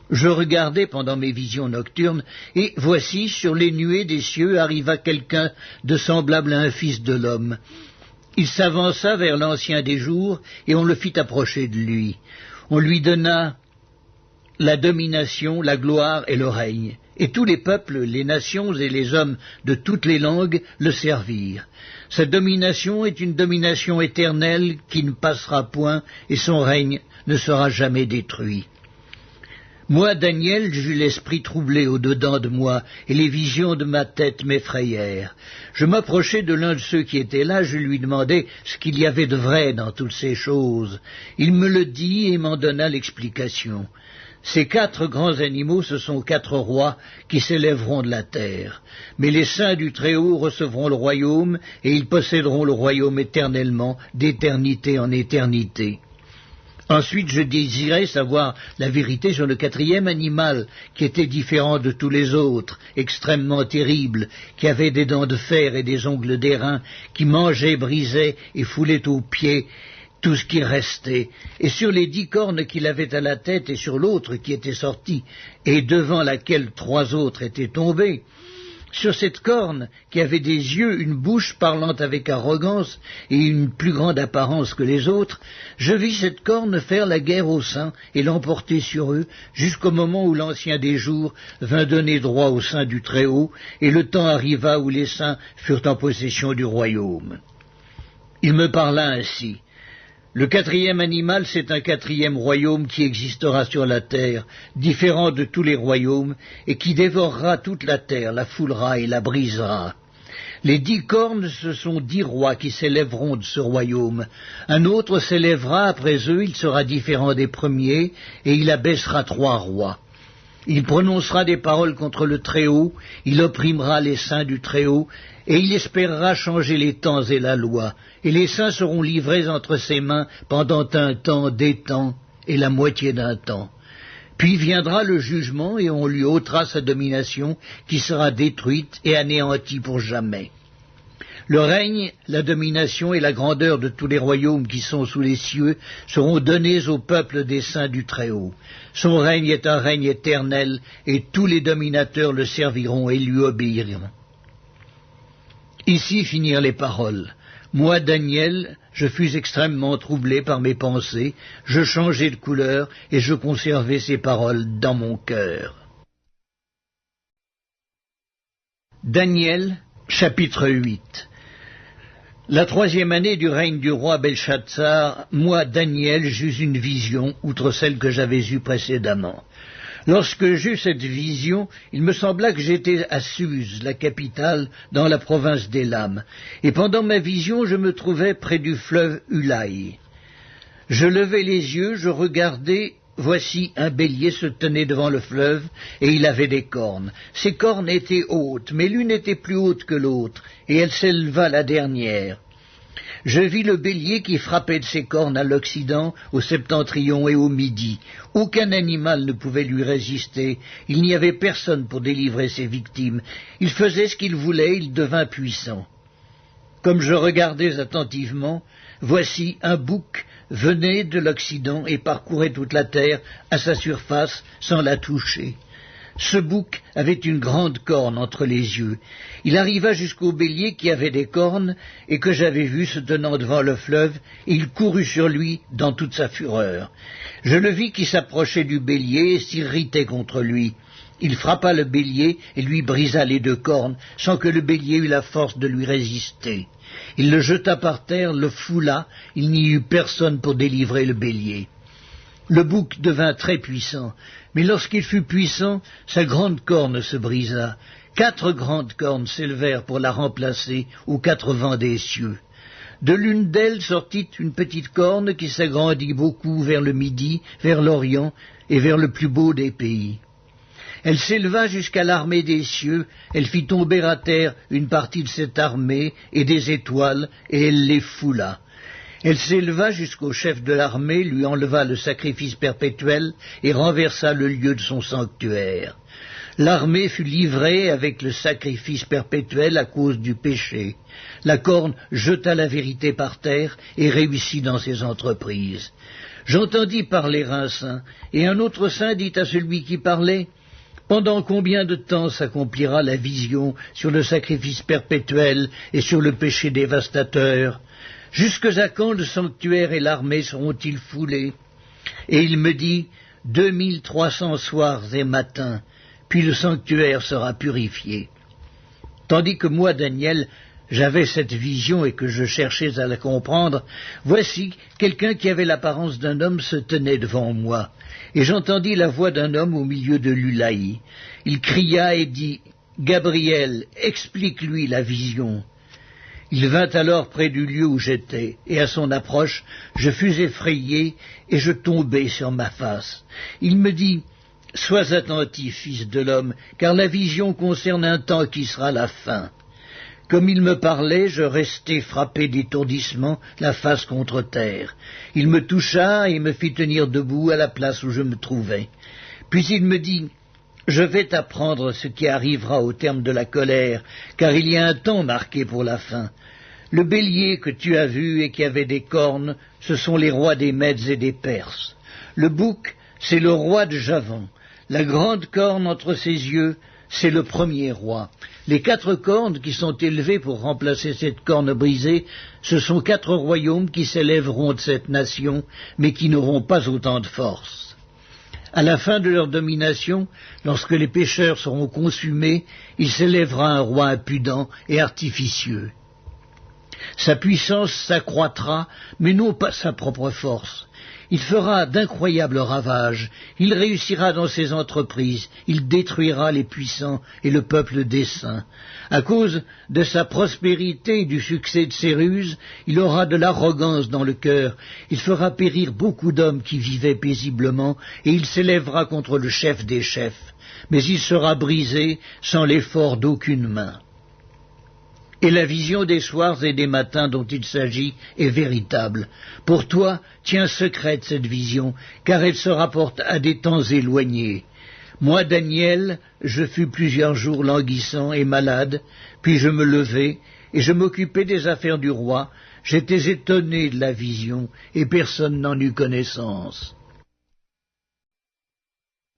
Je regardai pendant mes visions nocturnes, et voici, sur les nuées des cieux arriva quelqu'un de semblable à un fils de l'homme. Il s'avança vers l'ancien des jours, et on le fit approcher de lui. On lui donna la domination, la gloire et le règne. Et tous les peuples, les nations et les hommes de toutes les langues le servirent. Sa domination est une domination éternelle qui ne passera point, et son règne ne sera jamais détruit. Moi, Daniel, j'eus l'esprit troublé au-dedans de moi, et les visions de ma tête m'effrayèrent. Je m'approchai de l'un de ceux qui étaient là, je lui demandai ce qu'il y avait de vrai dans toutes ces choses. Il me le dit et m'en donna l'explication. Ces 4 grands animaux, ce sont 4 rois qui s'élèveront de la terre. Mais les saints du Très-Haut recevront le royaume, et ils posséderont le royaume éternellement, d'éternité en éternité. Ensuite, je désirais savoir la vérité sur le 4e animal, qui était différent de tous les autres, extrêmement terrible, qui avait des dents de fer et des ongles d'airain, qui mangeait, brisait et foulait aux pieds tout ce qui restait, et sur les 10 cornes qu'il avait à la tête et sur l'autre qui était sortie, et devant laquelle 3 autres étaient tombés, sur cette corne qui avait des yeux, une bouche parlant avec arrogance et une plus grande apparence que les autres, je vis cette corne faire la guerre aux saints et l'emporter sur eux jusqu'au moment où l'ancien des jours vint donner droit aux saints du Très-Haut, et le temps arriva où les saints furent en possession du royaume. Il me parla ainsi. Le 4e animal, c'est un 4e royaume qui existera sur la terre, différent de tous les royaumes, et qui dévorera toute la terre, la foulera et la brisera. Les 10 cornes, ce sont 10 rois qui s'élèveront de ce royaume. Un autre s'élèvera après eux, il sera différent des premiers, et il abaissera 3 rois. Il prononcera des paroles contre le Très-Haut, il opprimera les saints du Très-Haut, et il espérera changer les temps et la loi. Et les saints seront livrés entre ses mains pendant un temps, des temps, et la moitié d'un temps. Puis viendra le jugement, et on lui ôtera sa domination, qui sera détruite et anéantie pour jamais. Le règne, la domination et la grandeur de tous les royaumes qui sont sous les cieux seront donnés au peuple des saints du Très-Haut. Son règne est un règne éternel, et tous les dominateurs le serviront et lui obéiront. Ici finirent les paroles. Moi, Daniel, je fus extrêmement troublé par mes pensées, je changeai de couleur, et je conservai ces paroles dans mon cœur. Daniel, chapitre 8. La 3e année du règne du roi Belshazzar, moi, Daniel, j'eus une vision, outre celle que j'avais eue précédemment. Lorsque j'eus cette vision, il me sembla que j'étais à Suse, la capitale, dans la province d'Élam, et pendant ma vision, je me trouvais près du fleuve Ulaï. Je levai les yeux, je regardai, voici un bélier se tenait devant le fleuve, et il avait des cornes. Ses cornes étaient hautes, mais l'une était plus haute que l'autre, et elle s'éleva la dernière. Je vis le bélier qui frappait de ses cornes à l'Occident, au Septentrion et au Midi. Aucun animal ne pouvait lui résister. Il n'y avait personne pour délivrer ses victimes. Il faisait ce qu'il voulait, il devint puissant. Comme je regardais attentivement, voici un bouc venait de l'Occident et parcourait toute la terre à sa surface sans la toucher. Ce bouc avait une grande corne entre les yeux. Il arriva jusqu'au bélier qui avait des cornes et que j'avais vu se tenant devant le fleuve, et il courut sur lui dans toute sa fureur. Je le vis qui s'approchait du bélier et s'irritait contre lui. Il frappa le bélier et lui brisa les 2 cornes, sans que le bélier eût la force de lui résister. Il le jeta par terre, le foula, il n'y eut personne pour délivrer le bélier. Le bouc devint très puissant, mais lorsqu'il fut puissant, sa grande corne se brisa. 4 grandes cornes s'élevèrent pour la remplacer aux 4 vents des cieux. De l'une d'elles sortit une petite corne qui s'agrandit beaucoup vers le Midi, vers l'Orient et vers le plus beau des pays. Elle s'éleva jusqu'à l'armée des cieux, elle fit tomber à terre une partie de cette armée et des étoiles, et elle les foula. Elle s'éleva jusqu'au chef de l'armée, lui enleva le sacrifice perpétuel et renversa le lieu de son sanctuaire. L'armée fut livrée avec le sacrifice perpétuel à cause du péché. La corne jeta la vérité par terre et réussit dans ses entreprises. J'entendis parler un saint, et un autre saint dit à celui qui parlait: « Pendant combien de temps s'accomplira la vision sur le sacrifice perpétuel et sur le péché dévastateur? Jusqu'à quand le sanctuaire et l'armée seront-ils foulés ?» Et il me dit: 2300 soirs et matins, puis le sanctuaire sera purifié. Tandis que moi, Daniel, j'avais cette vision et que je cherchais à la comprendre, voici quelqu'un qui avait l'apparence d'un homme se tenait devant moi, et j'entendis la voix d'un homme au milieu de l'Ulaï. Il cria et dit: « Gabriel, explique-lui la vision. » Il vint alors près du lieu où j'étais, et à son approche, je fus effrayé, et je tombai sur ma face. Il me dit: « Sois attentif, fils de l'homme, car la vision concerne un temps qui sera la fin. » Comme il me parlait, je restai frappé d'étourdissement, la face contre terre. Il me toucha et me fit tenir debout à la place où je me trouvais. Puis il me dit: « Je vais t'apprendre ce qui arrivera au terme de la colère, car il y a un temps marqué pour la fin. Le bélier que tu as vu et qui avait des cornes, ce sont les rois des Mèdes et des Perses. Le bouc, c'est le roi de Javan. La grande corne entre ses yeux, c'est le premier roi. Les 4 cornes qui sont élevées pour remplacer cette corne brisée, ce sont 4 royaumes qui s'élèveront de cette nation, mais qui n'auront pas autant de force. À la fin de leur domination, lorsque les pécheurs seront consumés, il s'élèvera un roi impudent et artificieux. Sa puissance s'accroîtra, mais non pas sa propre force. Il fera d'incroyables ravages, il réussira dans ses entreprises, il détruira les puissants et le peuple des saints. À cause de sa prospérité et du succès de ses ruses, il aura de l'arrogance dans le cœur, il fera périr beaucoup d'hommes qui vivaient paisiblement, et il s'élèvera contre le chef des chefs, mais il sera brisé sans l'effort d'aucune main. Et la vision des soirs et des matins dont il s'agit est véritable. Pour toi, tiens secrète cette vision, car elle se rapporte à des temps éloignés. Moi, Daniel, je fus plusieurs jours languissant et malade, puis je me levai, et je m'occupais des affaires du roi. J'étais étonné de la vision, et personne n'en eut connaissance.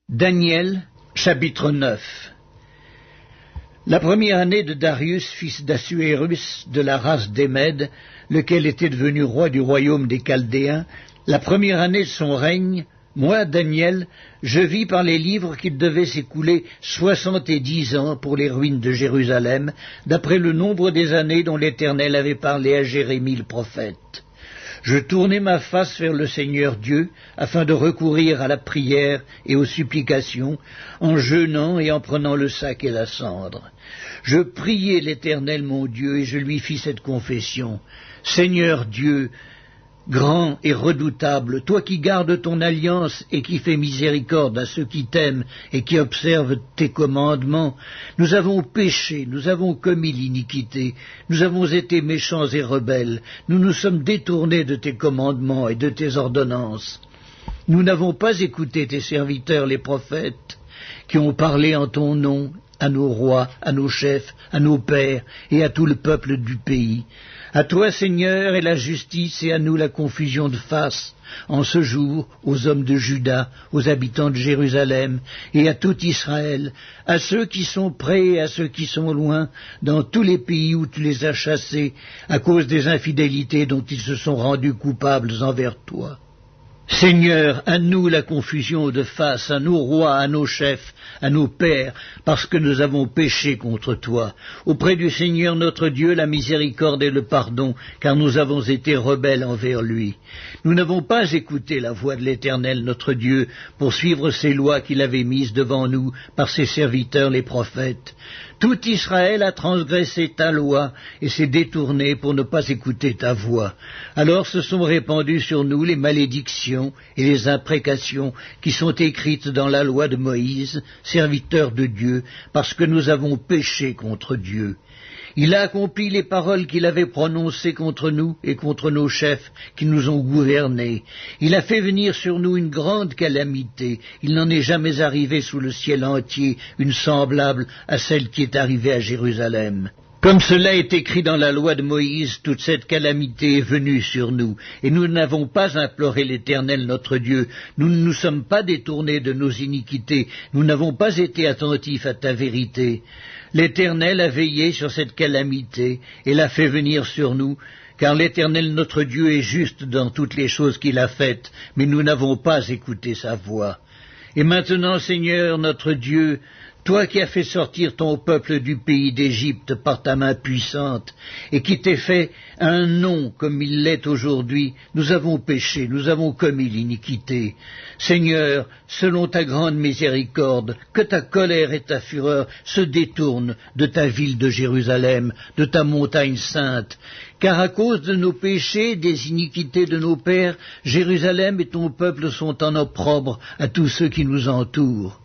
Daniel, chapitre 9. La première année de Darius, fils d'Assuérus, de la race des Mèdes, lequel était devenu roi du royaume des Chaldéens, la première année de son règne, moi, Daniel, je vis par les livres qu'il devait s'écouler 70 ans pour les ruines de Jérusalem, d'après le nombre des années dont l'Éternel avait parlé à Jérémie le prophète. Je tournai ma face vers le Seigneur Dieu, afin de recourir à la prière et aux supplications, en jeûnant et en prenant le sac et la cendre. Je priai l'Éternel mon Dieu, et je lui fis cette confession. Seigneur Dieu, grand et redoutable, toi qui gardes ton alliance et qui fais miséricorde à ceux qui t'aiment et qui observent tes commandements, nous avons péché, nous avons commis l'iniquité, nous avons été méchants et rebelles, nous nous sommes détournés de tes commandements et de tes ordonnances. Nous n'avons pas écouté tes serviteurs les prophètes, qui ont parlé en ton nom à nos rois, à nos chefs, à nos pères et à tout le peuple du pays. À toi, Seigneur, est la justice, et à nous la confusion de face, en ce jour, aux hommes de Juda, aux habitants de Jérusalem, et à tout Israël, à ceux qui sont près et à ceux qui sont loin, dans tous les pays où tu les as chassés, à cause des infidélités dont ils se sont rendus coupables envers toi. Seigneur, à nous la confusion de face, à nos rois, à nos chefs, à nos pères, parce que nous avons péché contre toi. Auprès du Seigneur notre Dieu, la miséricorde et le pardon, car nous avons été rebelles envers lui. Nous n'avons pas écouté la voix de l'Éternel notre Dieu pour suivre ses lois qu'il avait mises devant nous par ses serviteurs les prophètes. Tout Israël a transgressé ta loi et s'est détourné pour ne pas écouter ta voix. Alors se sont répandues sur nous les malédictions et les imprécations qui sont écrites dans la loi de Moïse, serviteur de Dieu, parce que nous avons péché contre Dieu. Il a accompli les paroles qu'il avait prononcées contre nous et contre nos chefs qui nous ont gouvernés. Il a fait venir sur nous une grande calamité. Il n'en est jamais arrivé sous le ciel entier une semblable à celle qui est arrivée à Jérusalem. Comme cela est écrit dans la loi de Moïse, toute cette calamité est venue sur nous, et nous n'avons pas imploré l'Éternel notre Dieu, nous ne nous sommes pas détournés de nos iniquités, nous n'avons pas été attentifs à ta vérité. L'Éternel a veillé sur cette calamité et l'a fait venir sur nous, car l'Éternel notre Dieu est juste dans toutes les choses qu'il a faites, mais nous n'avons pas écouté sa voix. Et maintenant, Seigneur notre Dieu, toi qui as fait sortir ton peuple du pays d'Égypte par ta main puissante, et qui t'es fait un nom comme il l'est aujourd'hui, nous avons péché, nous avons commis l'iniquité. Seigneur, selon ta grande miséricorde, que ta colère et ta fureur se détournent de ta ville de Jérusalem, de ta montagne sainte, car à cause de nos péchés, des iniquités de nos pères, Jérusalem et ton peuple sont en opprobre à tous ceux qui nous entourent.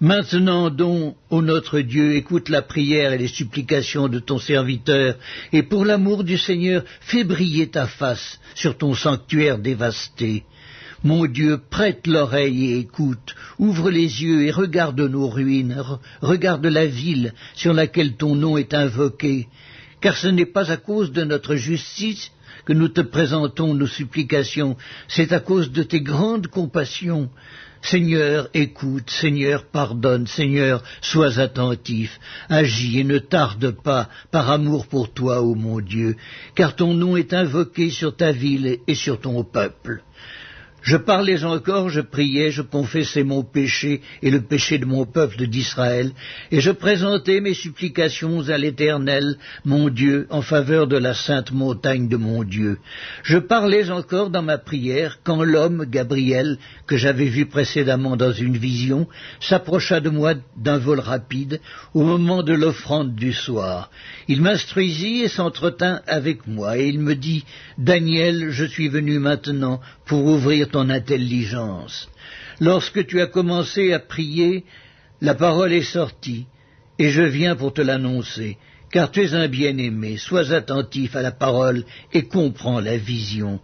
Maintenant donc, ô notre Dieu, écoute la prière et les supplications de ton serviteur, et pour l'amour du Seigneur, fais briller ta face sur ton sanctuaire dévasté. Mon Dieu, prête l'oreille et écoute, ouvre les yeux et regarde nos ruines, regarde la ville sur laquelle ton nom est invoqué, car ce n'est pas à cause de notre justice que nous te présentons nos supplications, c'est à cause de tes grandes compassions. Seigneur, écoute, Seigneur, pardonne, Seigneur, sois attentif, agis et ne tarde pas, par amour pour toi, ô mon Dieu, car ton nom est invoqué sur ta ville et sur ton peuple. Je parlais encore, je priais, je confessais mon péché et le péché de mon peuple d'Israël, et je présentais mes supplications à l'Éternel, mon Dieu, en faveur de la sainte montagne de mon Dieu. Je parlais encore dans ma prière, quand l'homme, Gabriel, que j'avais vu précédemment dans une vision, s'approcha de moi d'un vol rapide, au moment de l'offrande du soir. Il m'instruisit et s'entretint avec moi, et il me dit, « Daniel, je suis venu maintenant pour ouvrir ton intelligence. Lorsque tu as commencé à prier, la parole est sortie, et je viens pour te l'annoncer, car tu es un bien-aimé, sois attentif à la parole et comprends la vision.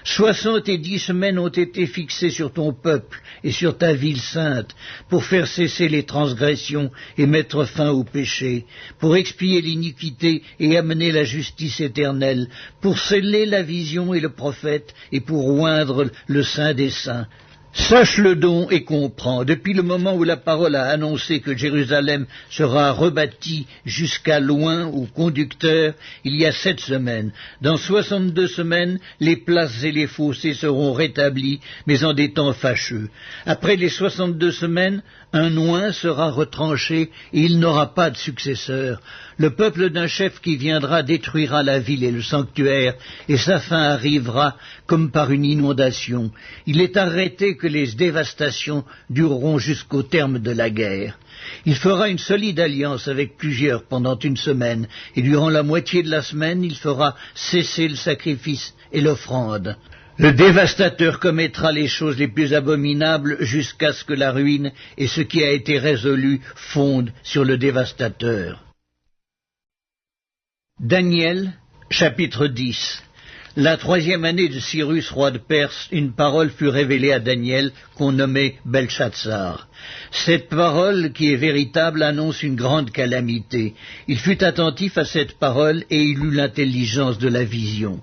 70 semaines ont été fixées sur ton peuple et sur ta ville sainte, pour faire cesser les transgressions et mettre fin au péché, pour expier l'iniquité et amener la justice éternelle, pour sceller la vision et le prophète, et pour oindre le Saint des Saints. Sache-le donc et comprends, depuis le moment où la parole a annoncé que Jérusalem sera rebâtie jusqu'à loin au conducteur, il y a 7 semaines. Dans 62 semaines, les places et les fossés seront rétablis, mais en des temps fâcheux. Après les 62 semaines, un oint sera retranché et il n'aura pas de successeur. Le peuple d'un chef qui viendra détruira la ville et le sanctuaire, et sa fin arrivera comme par une inondation. Il est arrêté que les dévastations dureront jusqu'au terme de la guerre. Il fera une solide alliance avec plusieurs pendant une semaine, et durant la moitié de la semaine, il fera cesser le sacrifice et l'offrande. Le dévastateur commettra les choses les plus abominables jusqu'à ce que la ruine et ce qui a été résolu fondent sur le dévastateur. Daniel, chapitre 10. La 3e année de Cyrus, roi de Perse, une parole fut révélée à Daniel, qu'on nommait Belchatsar. Cette parole, qui est véritable, annonce une grande calamité. Il fut attentif à cette parole et il eut l'intelligence de la vision.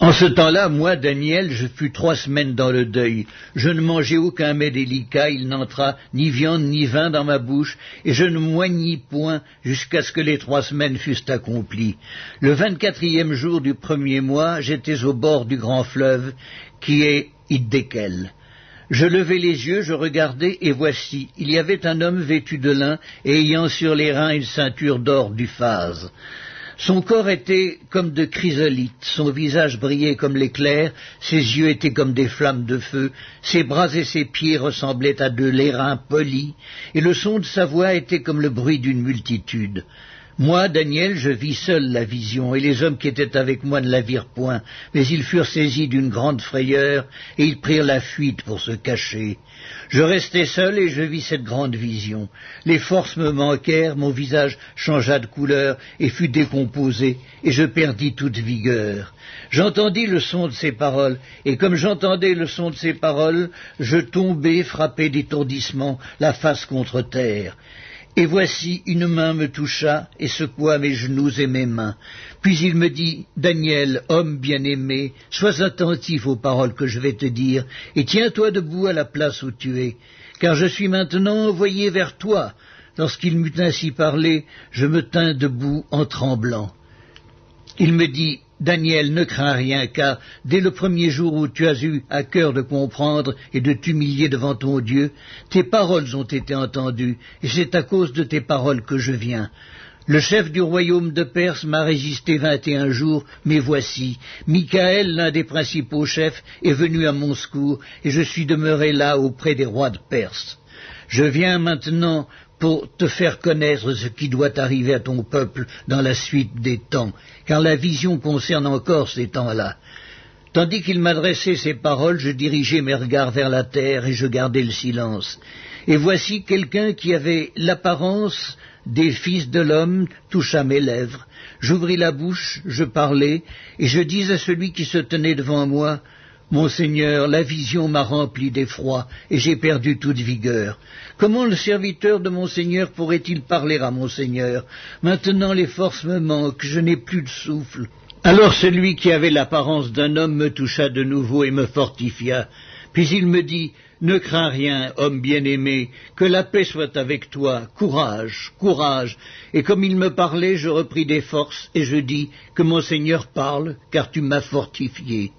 En ce temps-là, moi, Daniel, je fus 3 semaines dans le deuil. Je ne mangeai aucun mets délicat, il n'entra ni viande ni vin dans ma bouche, et je ne m'oignis point jusqu'à ce que les 3 semaines fussent accomplies. Le 24e jour du 1er mois, j'étais au bord du grand fleuve, qui est Hiddékel. Je levai les yeux, je regardai, et voici, il y avait un homme vêtu de lin, et ayant sur les reins une ceinture d'or du phase. Son corps était comme de chrysolite, son visage brillait comme l'éclair, ses yeux étaient comme des flammes de feu, ses bras et ses pieds ressemblaient à de l'airain poli, et le son de sa voix était comme le bruit d'une multitude. Moi, Daniel, je vis seul la vision, et les hommes qui étaient avec moi ne la virent point, mais ils furent saisis d'une grande frayeur, et ils prirent la fuite pour se cacher. Je restai seul et je vis cette grande vision. Les forces me manquèrent, mon visage changea de couleur et fut décomposé, et je perdis toute vigueur. J'entendis le son de ces paroles, et comme j'entendais le son de ces paroles, je tombai frappé d'étourdissement, la face contre terre. Et voici, une main me toucha et secoua mes genoux et mes mains. Puis il me dit, « Daniel, homme bien-aimé, sois attentif aux paroles que je vais te dire, et tiens-toi debout à la place où tu es, car je suis maintenant envoyé vers toi. » Lorsqu'il m'eut ainsi parlé, je me tins debout en tremblant. Il me dit, « Daniel, ne crains rien, car dès le 1er jour où tu as eu à cœur de comprendre et de t'humilier devant ton Dieu, tes paroles ont été entendues, et c'est à cause de tes paroles que je viens. Le chef du royaume de Perse m'a résisté 21 jours, mais voici, Michaël, l'un des principaux chefs, est venu à mon secours, et je suis demeuré là auprès des rois de Perse. Je viens maintenant pour te faire connaître ce qui doit arriver à ton peuple dans la suite des temps, car la vision concerne encore ces temps-là. Tandis qu'il m'adressait ces paroles, je dirigeais mes regards vers la terre et je gardais le silence. Et voici quelqu'un qui avait l'apparence des fils de l'homme toucha mes lèvres. J'ouvris la bouche, je parlais, et je dis à celui qui se tenait devant moi, « Mon Seigneur, la vision m'a rempli d'effroi, et j'ai perdu toute vigueur. Comment le serviteur de mon Seigneur pourrait-il parler à mon Seigneur? Maintenant les forces me manquent, je n'ai plus de souffle. » Alors celui qui avait l'apparence d'un homme me toucha de nouveau et me fortifia. Puis il me dit, « Ne crains rien, homme bien-aimé, que la paix soit avec toi, courage, courage. » Et comme il me parlait, je repris des forces, et je dis, « Que mon Seigneur parle, car tu m'as fortifié. »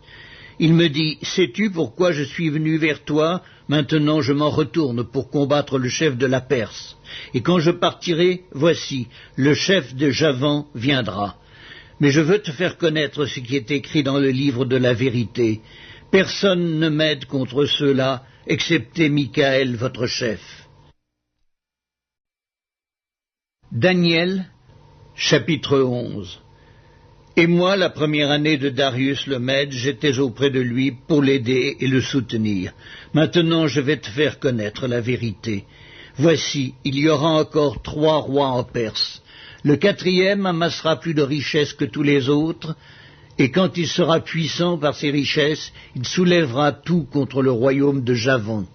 Il me dit, « Sais-tu pourquoi je suis venu vers toi? Maintenant je m'en retourne pour combattre le chef de la Perse. Et quand je partirai, voici, le chef de Javan viendra. Mais je veux te faire connaître ce qui est écrit dans le livre de la vérité. Personne ne m'aide contre ceux-là, excepté Michaël, votre chef. » Daniel, chapitre 11. Et moi, la première année de Darius le Mède, j'étais auprès de lui pour l'aider et le soutenir. Maintenant, je vais te faire connaître la vérité. Voici, il y aura encore 3 rois en Perse. Le 4e amassera plus de richesses que tous les autres, et quand il sera puissant par ses richesses, il soulèvera tout contre le royaume de Javan.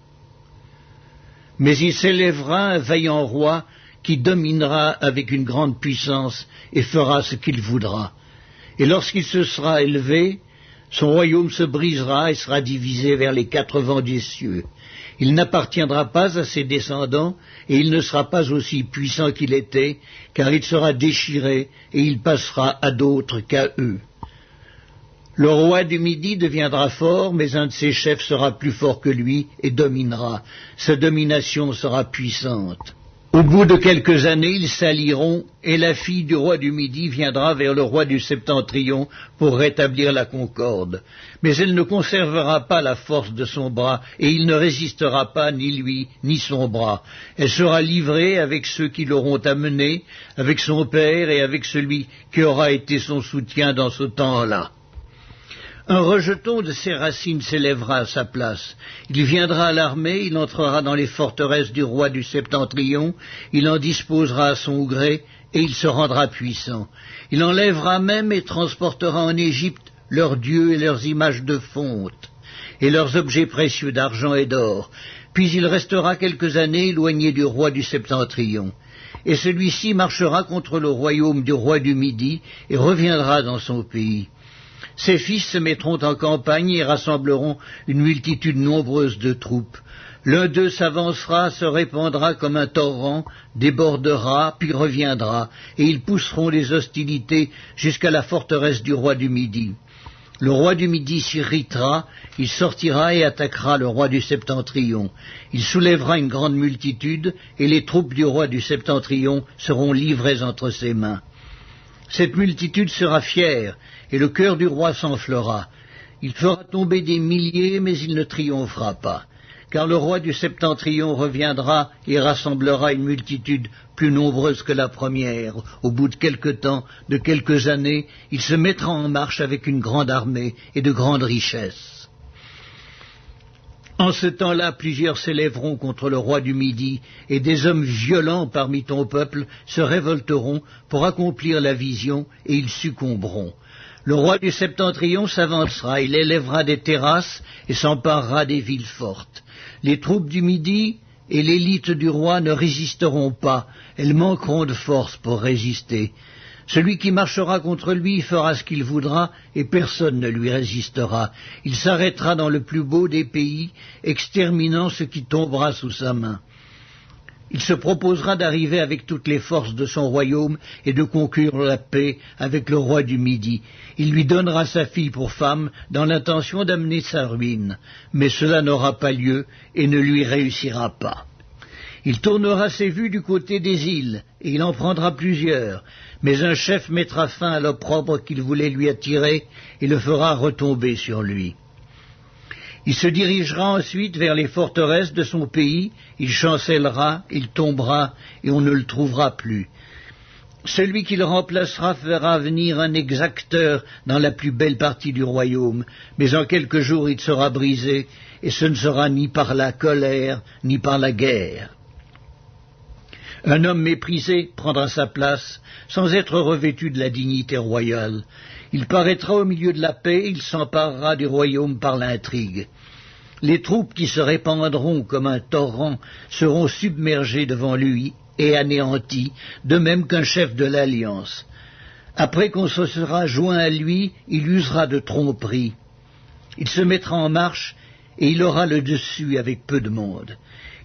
Mais il s'élèvera un vaillant roi qui dominera avec une grande puissance et fera ce qu'il voudra. Et lorsqu'il se sera élevé, son royaume se brisera et sera divisé vers les 4 vents des cieux. Il n'appartiendra pas à ses descendants, et il ne sera pas aussi puissant qu'il était, car il sera déchiré, et il passera à d'autres qu'à eux. Le roi du Midi deviendra fort, mais un de ses chefs sera plus fort que lui, et dominera. Sa domination sera puissante. Au bout de quelques années, ils s'allieront, et la fille du roi du Midi viendra vers le roi du Septentrion pour rétablir la concorde. Mais elle ne conservera pas la force de son bras, et il ne résistera pas ni lui, ni son bras. Elle sera livrée avec ceux qui l'auront amenée, avec son père et avec celui qui aura été son soutien dans ce temps-là. Un rejeton de ses racines s'élèvera à sa place. Il viendra à l'armée, il entrera dans les forteresses du roi du Septentrion, il en disposera à son gré, et il se rendra puissant. Il enlèvera même et transportera en Égypte leurs dieux et leurs images de fonte, et leurs objets précieux d'argent et d'or. Puis il restera quelques années éloigné du roi du Septentrion. Et celui-ci marchera contre le royaume du roi du Midi, et reviendra dans son pays. Ses fils se mettront en campagne et rassembleront une multitude nombreuse de troupes. L'un d'eux s'avancera, se répandra comme un torrent, débordera, puis reviendra, et ils pousseront les hostilités jusqu'à la forteresse du roi du Midi. Le roi du Midi s'irritera, il sortira et attaquera le roi du Septentrion. Il soulèvera une grande multitude, et les troupes du roi du Septentrion seront livrées entre ses mains. Cette multitude sera fière, et le cœur du roi s'enflera. Il fera tomber des milliers, mais il ne triomphera pas, car le roi du Septentrion reviendra et rassemblera une multitude plus nombreuse que la première. Au bout de quelque temps, de quelques années, il se mettra en marche avec une grande armée et de grandes richesses. En ce temps-là, plusieurs s'élèveront contre le roi du Midi, et des hommes violents parmi ton peuple se révolteront pour accomplir la vision, et ils succomberont. Le roi du Septentrion s'avancera, il élèvera des terrasses et s'emparera des villes fortes. Les troupes du Midi et l'élite du roi ne résisteront pas, elles manqueront de force pour résister. Celui qui marchera contre lui fera ce qu'il voudra, et personne ne lui résistera. Il s'arrêtera dans le plus beau des pays, exterminant ce qui tombera sous sa main. Il se proposera d'arriver avec toutes les forces de son royaume et de conclure la paix avec le roi du Midi. Il lui donnera sa fille pour femme dans l'intention d'amener sa ruine, mais cela n'aura pas lieu et ne lui réussira pas. Il tournera ses vues du côté des îles, et il en prendra plusieurs, mais un chef mettra fin à l'opprobre qu'il voulait lui attirer et le fera retomber sur lui. Il se dirigera ensuite vers les forteresses de son pays, il chancellera, il tombera, et on ne le trouvera plus. Celui qui le remplacera fera venir un exacteur dans la plus belle partie du royaume, mais en quelques jours il sera brisé, et ce ne sera ni par la colère, ni par la guerre. Un homme méprisé prendra sa place, sans être revêtu de la dignité royale. Il paraîtra au milieu de la paix, il s'emparera du royaume par l'intrigue. Les troupes qui se répandront comme un torrent seront submergées devant lui et anéanties, de même qu'un chef de l'alliance. Après qu'on se sera joint à lui, il usera de tromperie. Il se mettra en marche et il aura le dessus avec peu de monde.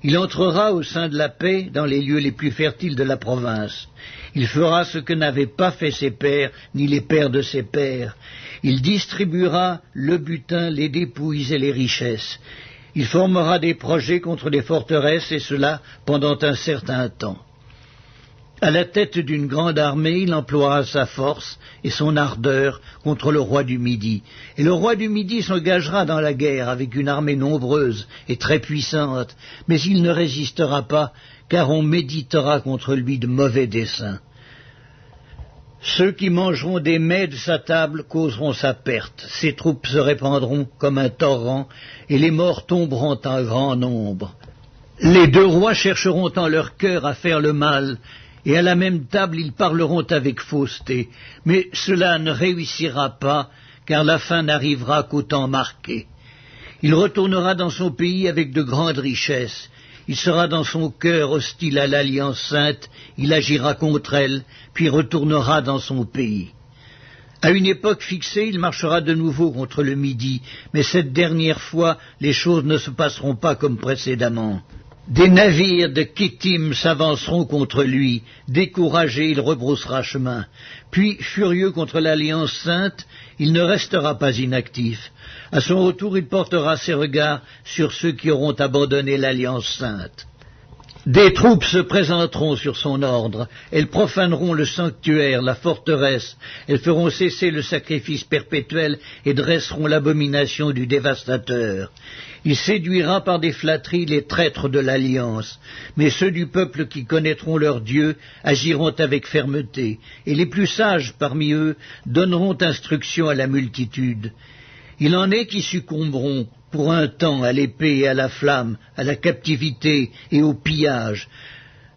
Il entrera au sein de la paix dans les lieux les plus fertiles de la province. Il fera ce que n'avaient pas fait ses pères, ni les pères de ses pères. Il distribuera le butin, les dépouilles et les richesses. Il formera des projets contre les forteresses, et cela pendant un certain temps. À la tête d'une grande armée, il emploiera sa force et son ardeur contre le roi du Midi. Et le roi du Midi s'engagera dans la guerre avec une armée nombreuse et très puissante, mais il ne résistera pas, car on méditera contre lui de mauvais desseins. Ceux qui mangeront des mets de sa table causeront sa perte. Ses troupes se répandront comme un torrent, et les morts tomberont en grand nombre. Les deux rois chercheront en leur cœur à faire le mal, et à la même table ils parleront avec fausseté, mais cela ne réussira pas, car la fin n'arrivera qu'au temps marqué. Il retournera dans son pays avec de grandes richesses, il sera dans son cœur hostile à l'Alliance sainte, il agira contre elle, puis retournera dans son pays. À une époque fixée, il marchera de nouveau contre le Midi, mais cette dernière fois, les choses ne se passeront pas comme précédemment. Des navires de Kittim s'avanceront contre lui. Découragé, il rebroussera chemin. Puis, furieux contre l'Alliance sainte, il ne restera pas inactif. À son retour, il portera ses regards sur ceux qui auront abandonné l'Alliance sainte. Des troupes se présenteront sur son ordre. Elles profaneront le sanctuaire, la forteresse. Elles feront cesser le sacrifice perpétuel et dresseront l'abomination du dévastateur. Il séduira par des flatteries les traîtres de l'Alliance, mais ceux du peuple qui connaîtront leur Dieu agiront avec fermeté, et les plus sages parmi eux donneront instruction à la multitude. Il en est qui succomberont pour un temps à l'épée et à la flamme, à la captivité et au pillage.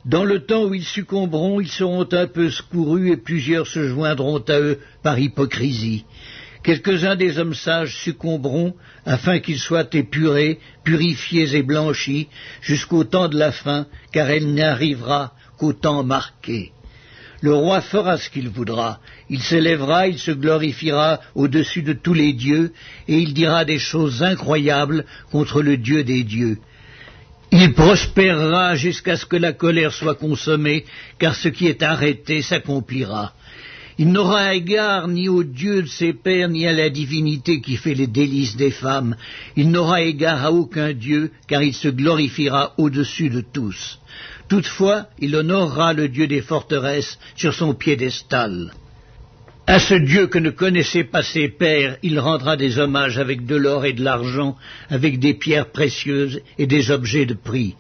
Dans le temps où ils succomberont, ils seront un peu secourus et plusieurs se joindront à eux par hypocrisie. Quelques-uns des hommes sages succomberont afin qu'ils soient épurés, purifiés et blanchis jusqu'au temps de la fin, car elle n'arrivera qu'au temps marqué. Le roi fera ce qu'il voudra, il s'élèvera, il se glorifiera au-dessus de tous les dieux, et il dira des choses incroyables contre le Dieu des dieux. Il prospérera jusqu'à ce que la colère soit consommée, car ce qui est arrêté s'accomplira. Il n'aura égard ni au Dieu de ses pères, ni à la divinité qui fait les délices des femmes. Il n'aura égard à aucun Dieu, car il se glorifiera au-dessus de tous. Toutefois, il honorera le Dieu des forteresses sur son piédestal. À ce Dieu que ne connaissaient pas ses pères, il rendra des hommages avec de l'or et de l'argent, avec des pierres précieuses et des objets de prix.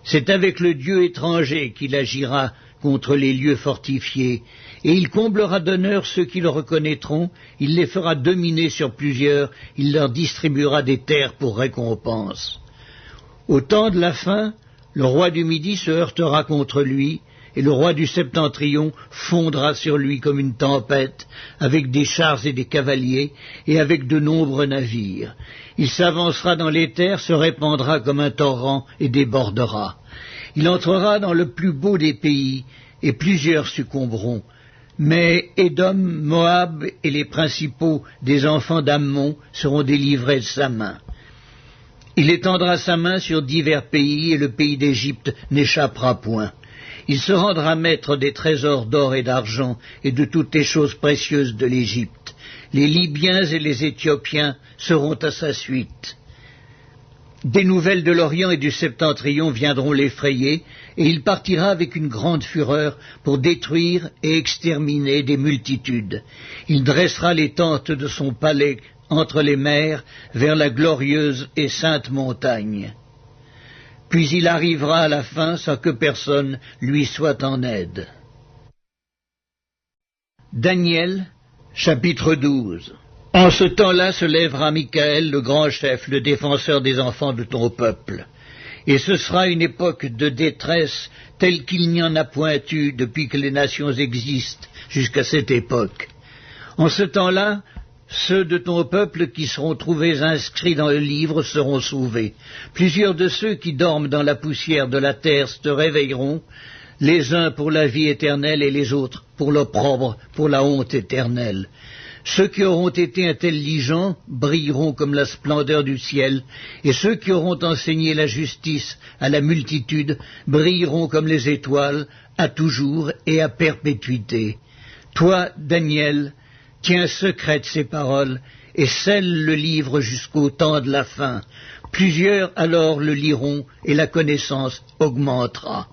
C'est avec le Dieu étranger qu'il agira contre les lieux fortifiés, et il comblera d'honneur ceux qui le reconnaîtront, il les fera dominer sur plusieurs, il leur distribuera des terres pour récompense. Au temps de la fin, le roi du Midi se heurtera contre lui, et le roi du Septentrion fondra sur lui comme une tempête, avec des chars et des cavaliers, et avec de nombreux navires. Il s'avancera dans les terres, se répandra comme un torrent, et débordera. Il entrera dans le plus beau des pays, et plusieurs succomberont. Mais Édom, Moab et les principaux des enfants d'Ammon seront délivrés de sa main. Il étendra sa main sur divers pays, et le pays d'Égypte n'échappera point. Il se rendra maître des trésors d'or et d'argent, et de toutes les choses précieuses de l'Égypte. Les Libyens et les Éthiopiens seront à sa suite. Des nouvelles de l'Orient et du Septentrion viendront l'effrayer, et il partira avec une grande fureur pour détruire et exterminer des multitudes. Il dressera les tentes de son palais entre les mers, vers la glorieuse et sainte montagne. Puis il arrivera à la fin sans que personne lui soit en aide. Daniel, chapitre 12. En ce temps-là se lèvera Michaël, le grand chef, le défenseur des enfants de ton peuple. Et ce sera une époque de détresse telle qu'il n'y en a point eu depuis que les nations existent jusqu'à cette époque. En ce temps-là, ceux de ton peuple qui seront trouvés inscrits dans le livre seront sauvés. Plusieurs de ceux qui dorment dans la poussière de la terre se réveilleront, les uns pour la vie éternelle et les autres pour l'opprobre, pour la honte éternelle. Ceux qui auront été intelligents brilleront comme la splendeur du ciel, et ceux qui auront enseigné la justice à la multitude brilleront comme les étoiles, à toujours et à perpétuité. Toi, Daniel, tiens secrètes ces paroles, et scelle le livre jusqu'au temps de la fin. Plusieurs alors le liront, et la connaissance augmentera.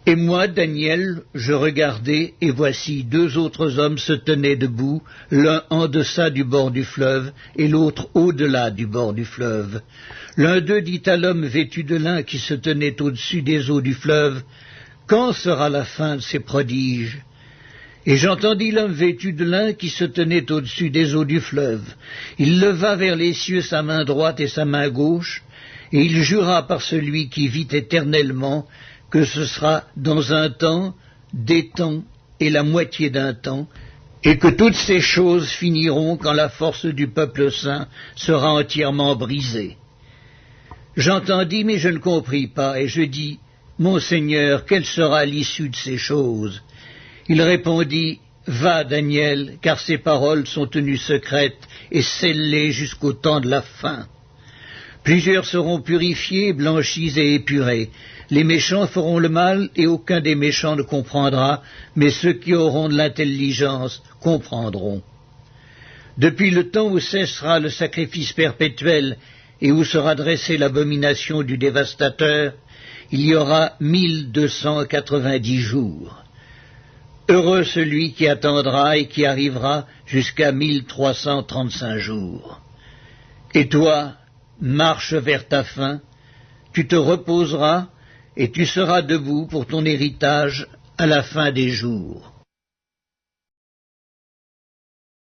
Et moi, Daniel, je regardai, et voici 2 autres hommes se tenaient debout, l'un en deçà du bord du fleuve, et l'autre au-delà du bord du fleuve. L'un d'eux dit à l'homme vêtu de lin qui se tenait au-dessus des eaux du fleuve, « Quand sera la fin de ces prodiges ?» Et j'entendis l'homme vêtu de lin qui se tenait au-dessus des eaux du fleuve. Il leva vers les cieux sa main droite et sa main gauche, et il jura par celui qui vit éternellement que ce sera dans un temps, des temps et la moitié d'un temps, et que toutes ces choses finiront quand la force du peuple saint sera entièrement brisée. J'entendis, mais je ne compris pas, et je dis, « Mon Seigneur, quelle sera l'issue de ces choses ?» Il répondit, « Va, Daniel, car ces paroles sont tenues secrètes et scellées jusqu'au temps de la fin. Plusieurs seront purifiés, blanchis et épurés. Les méchants feront le mal, et aucun des méchants ne comprendra, mais ceux qui auront de l'intelligence comprendront. Depuis le temps où cessera le sacrifice perpétuel et où sera dressée l'abomination du dévastateur, il y aura 1290 jours. Heureux celui qui attendra et qui arrivera jusqu'à 1335 jours. Et toi, marche vers ta fin, tu te reposeras et tu seras debout pour ton héritage à la fin des jours.